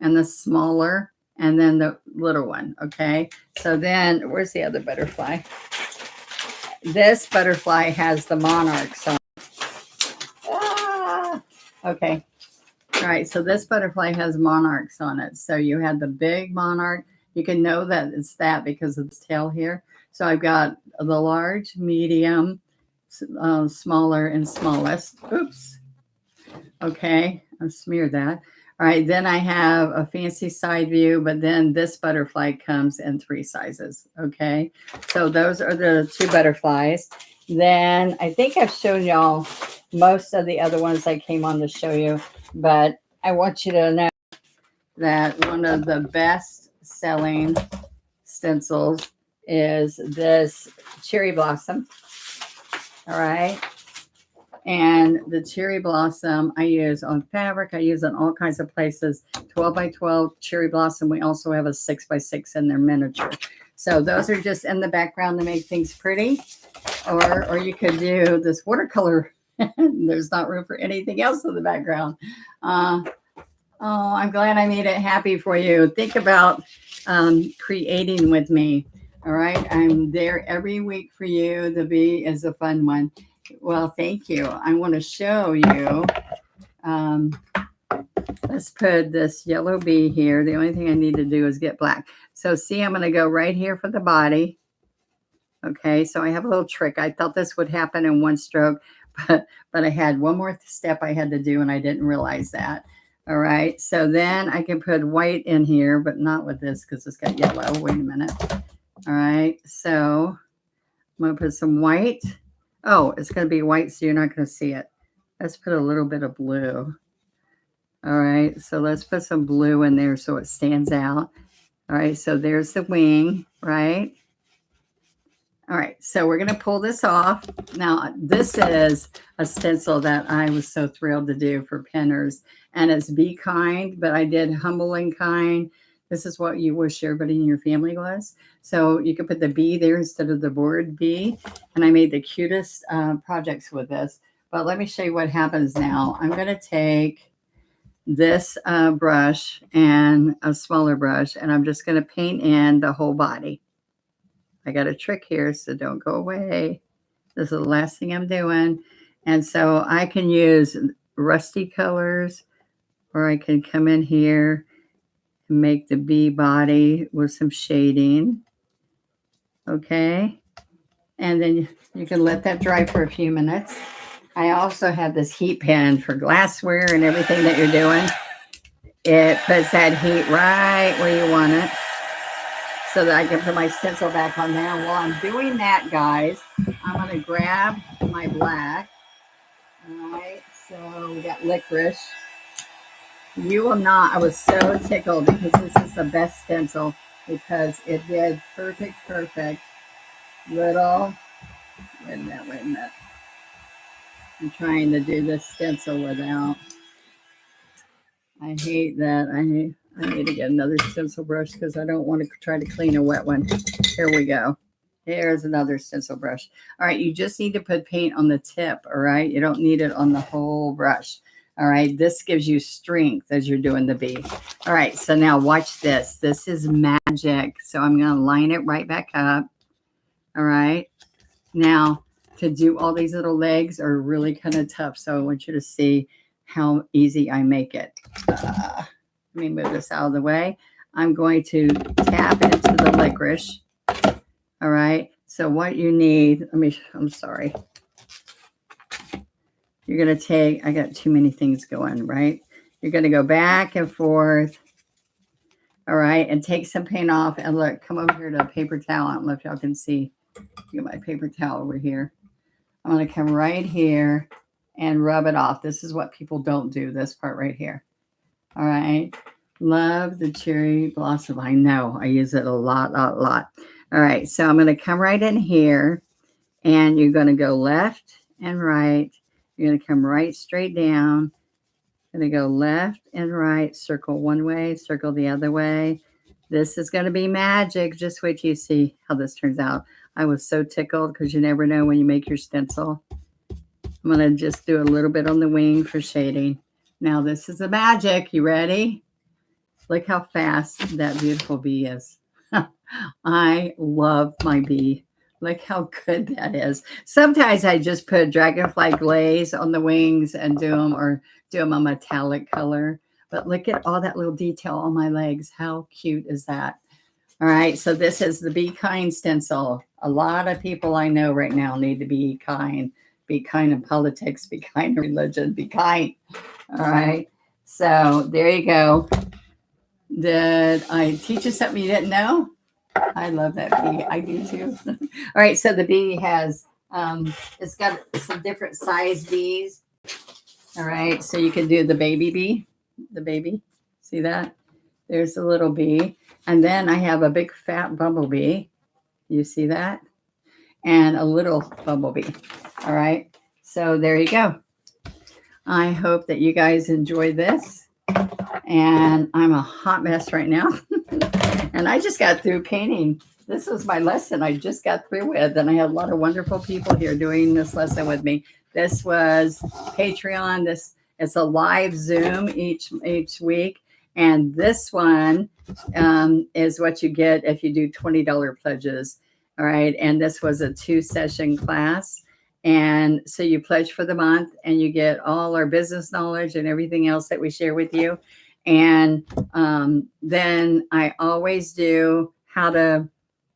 A: and the smaller, and then the little one. Okay. So then where's the other butterfly? This butterfly has the monarchs on. Ah, okay. All right. So this butterfly has monarchs on it. So you had the big monarch. You can know that it's that because of the tail here. So I've got the large, medium, smaller, and smallest. Oops. Okay. I smeared that. All right. Then I have a fancy side view, but then this butterfly comes in 3 sizes. Okay. So those are the 2 butterflies. Then I think I've shown y'all most of the other ones I came on to show you, but I want you to know that one of the best selling stencils is this cherry blossom. All right. And the cherry blossom I use on fabric. I use in all kinds of places. 12 by 12 cherry blossom. We also have a 6 by 6 in their miniature. So those are just in the background to make things pretty. Or you could do this watercolor. There's not room for anything else in the background. Oh, I'm glad I made it happy for you. Think about creating with me. All right. I'm there every week for you. The bee is a fun one. Well, thank you. I want to show you. Let's put this yellow bee here. The only thing I need to do is get black. So see, I'm going to go right here for the body. Okay, so I have a little trick. I thought this would happen in one stroke, but I had one more step I had to do, and I didn't realize that. All right, so then I can put white in here, but not with this because it's got yellow. Wait a minute. All right, so I'm going to put some white. Oh, it's going to be white, so you're not going to see it. Let's put a little bit of blue. All right, so let's put some blue in there so it stands out. All right, so there's the wing, right? All right, so we're going to pull this off. Now, this is a stencil that I was so thrilled to do for pinners, and it's Be Kind, but I did Humble and Kind. This is what you wish everybody in your family was. So you can put the B there instead of the word B, and I made the cutest projects with this. But let me show you what happens now. I'm going to take this brush and a smaller brush, and I'm just going to paint in the whole body. I got a trick here, so don't go away. This is the last thing I'm doing. And so I can use rusty colors, or I can come in here and make the bee body with some shading. Okay. And then you can let that dry for a few minutes. I also have this heat pen for glassware and everything that you're doing. It puts that heat right where you want it, so that I can put my stencil back on there. While I'm doing that, guys, I'm going to grab my black. All right, so we got licorice. You will not, I was so tickled because this is the best stencil because it did perfect little, wait a minute. I'm trying to do this stencil without, I hate that. I need to get another stencil brush because I don't want to try to clean a wet one. Here we go. Here's another stencil brush. All right, you just need to put paint on the tip, all right? You don't need it on the whole brush. All right, this gives you strength as you're doing the bee. All right, so now watch this. This is magic. So I'm going to line it right back up. All right. Now, to do all these little legs are really kind of tough. So I want you to see how easy I make it. Let me move this out of the way. I'm going to tap into the licorice. All right. So what you need, I'm sorry. You're going to take, I got too many things going, right? You're going to go back and forth. All right, and take some paint off. And look, come over here to a paper towel. I don't know if y'all can see. Get my paper towel over here. I'm going to come right here and rub it off. This is what people don't do, this part right here. All right. Love the cherry blossom. I know. I use it a lot. All right. So I'm going to come right in here, and you're going to go left and right. You're going to come right straight down. Going to go left and right. Circle one way, circle the other way. This is going to be magic. Just wait till you see how this turns out. I was so tickled because you never know when you make your stencil. I'm going to just do a little bit on the wing for shading. Now this is the magic. You ready? Look how fast that beautiful bee is. I love my bee. Look how good that is. Sometimes I just put dragonfly glaze on the wings and do them a metallic color. But look at all that little detail on my legs. How cute is that? All right, so this is the Be Kind stencil. A lot of people I know right now need to be kind. Be kind in politics, be kind in religion, be kind. All right, so there you go. Did I teach you something you didn't know? I love that bee. I do too. All right, so the bee has, it's got some different size bees. All right, so you can do the baby bee, the baby. See that? There's a little bee. And then I have a big fat bumblebee. You see that? And a little bumblebee. All right, so there you go. I hope that you guys enjoy this. And I'm a hot mess right now. And I just got through painting. This was my lesson I just got through with. And I had a lot of wonderful people here doing this lesson with me. This was Patreon. It's a live Zoom each week. And this one is what you get if you do $20 pledges. All right. And this was a 2-session class. And so you pledge for the month and you get all our business knowledge and everything else that we share with you. And then I always do how to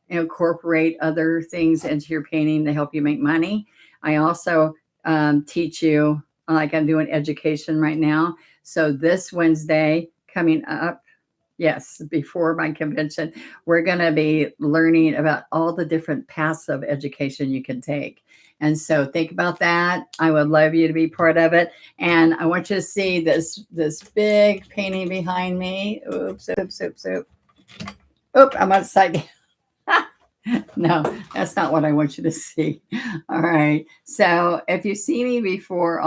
A: incorporate other things into your painting to help you make money. I also teach you, like I'm doing education right now. So this Wednesday coming up, yes, before my convention, we're going to be learning about all the different paths of education you can take. And so think about that. I would love you to be part of it. And I want you to see this big painting behind me. Oops. Oop, I'm upside down. No, that's not what I want you to see. All right. So if you see me before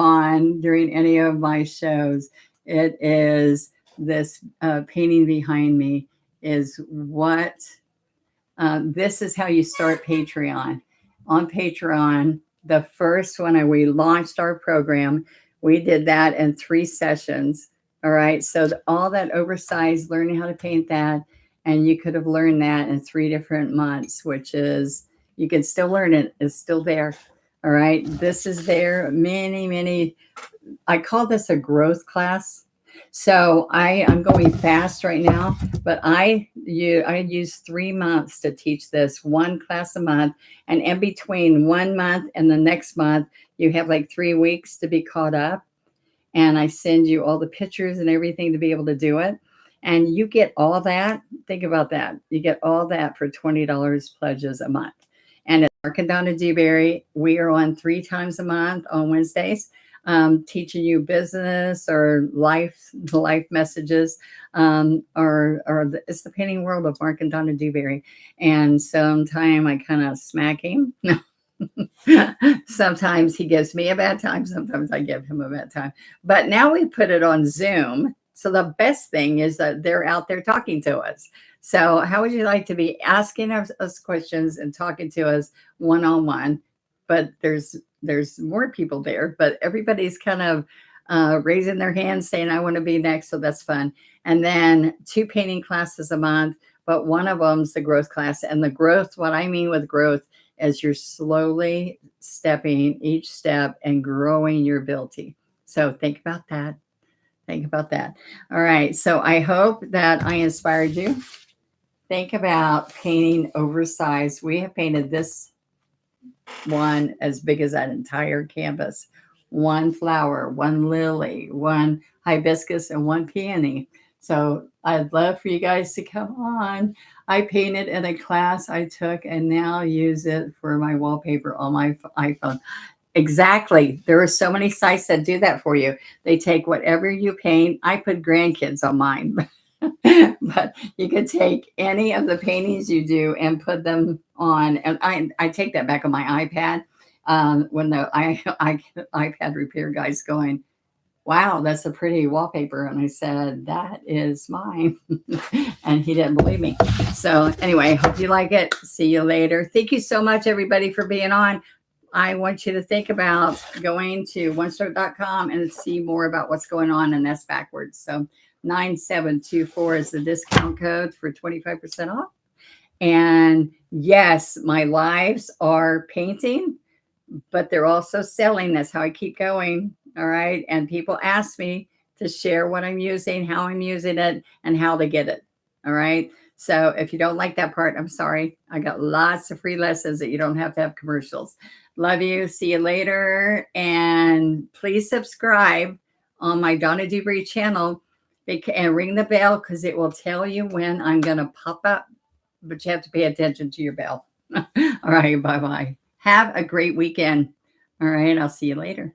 A: during any of my shows, it is this painting behind me is what, this is how you start Patreon. On Patreon, the first when we launched our program, we did that in 3 sessions. All right. So all that oversized, learning how to paint that. And you could have learned that in 3 different months, which is, you can still learn it. It's still there. All right. This is there. Many, I call this a growth class. So I'm going fast right now, but I use 3 months to teach this, 1 class a month. And in between 1 month and the next month, you have like 3 weeks to be caught up. And I send you all the pictures and everything to be able to do it. And you get all that. Think about that. You get all that for $20 pledges a month. And at Mark and Donna Dewberry, we are on 3 times a month on Wednesdays, teaching you business or life messages, it's the painting world of Mark and Donna Dewberry. And sometime I kind of smack him. Sometimes he gives me a bad time. Sometimes I give him a bad time. But now we put it on Zoom. So the best thing is that they're out there talking to us. So how would you like to be asking us questions and talking to us one-on-one? But there's more people there, but everybody's kind of raising their hands saying, I want to be next. So that's fun. And then 2 painting classes a month, but one of them's the growth class. And the growth, what I mean with growth is you're slowly stepping each step and growing your ability. So think about that. Think about that. All right. So I hope that I inspired you. Think about painting oversized. We have painted this one as big as that entire canvas. 1 flower, 1 lily, 1 hibiscus, and 1 peony. So I'd love for you guys to come on. I painted in a class I took and now use it for my wallpaper on my iPhone. Exactly. There are so many sites that do that for you. They take whatever you paint. I put grandkids on mine, but you could take any of the paintings you do and put them on. And I take that back on my iPad. When the iPad repair guy's going, wow, that's a pretty wallpaper. And I said, that is mine. And he didn't believe me. So anyway, hope you like it. See you later. Thank you so much, everybody, for being on. I want you to think about going to onestroke.com and see more about what's going on. And that's backwards. So 9724 is the discount code for 25% off. And yes, my lives are painting, but they're also selling. That's how I keep going. All right. And people ask me to share what I'm using, how I'm using it, and how to get it. All right. So if you don't like that part, I'm sorry. I got lots of free lessons that you don't have to have commercials. Love you. See you later. And please subscribe on my Donna Dewberry channel and ring the bell because it will tell you when I'm going to pop up. But you have to pay attention to your bell. All right. Bye-bye. Have a great weekend. All right. I'll see you later.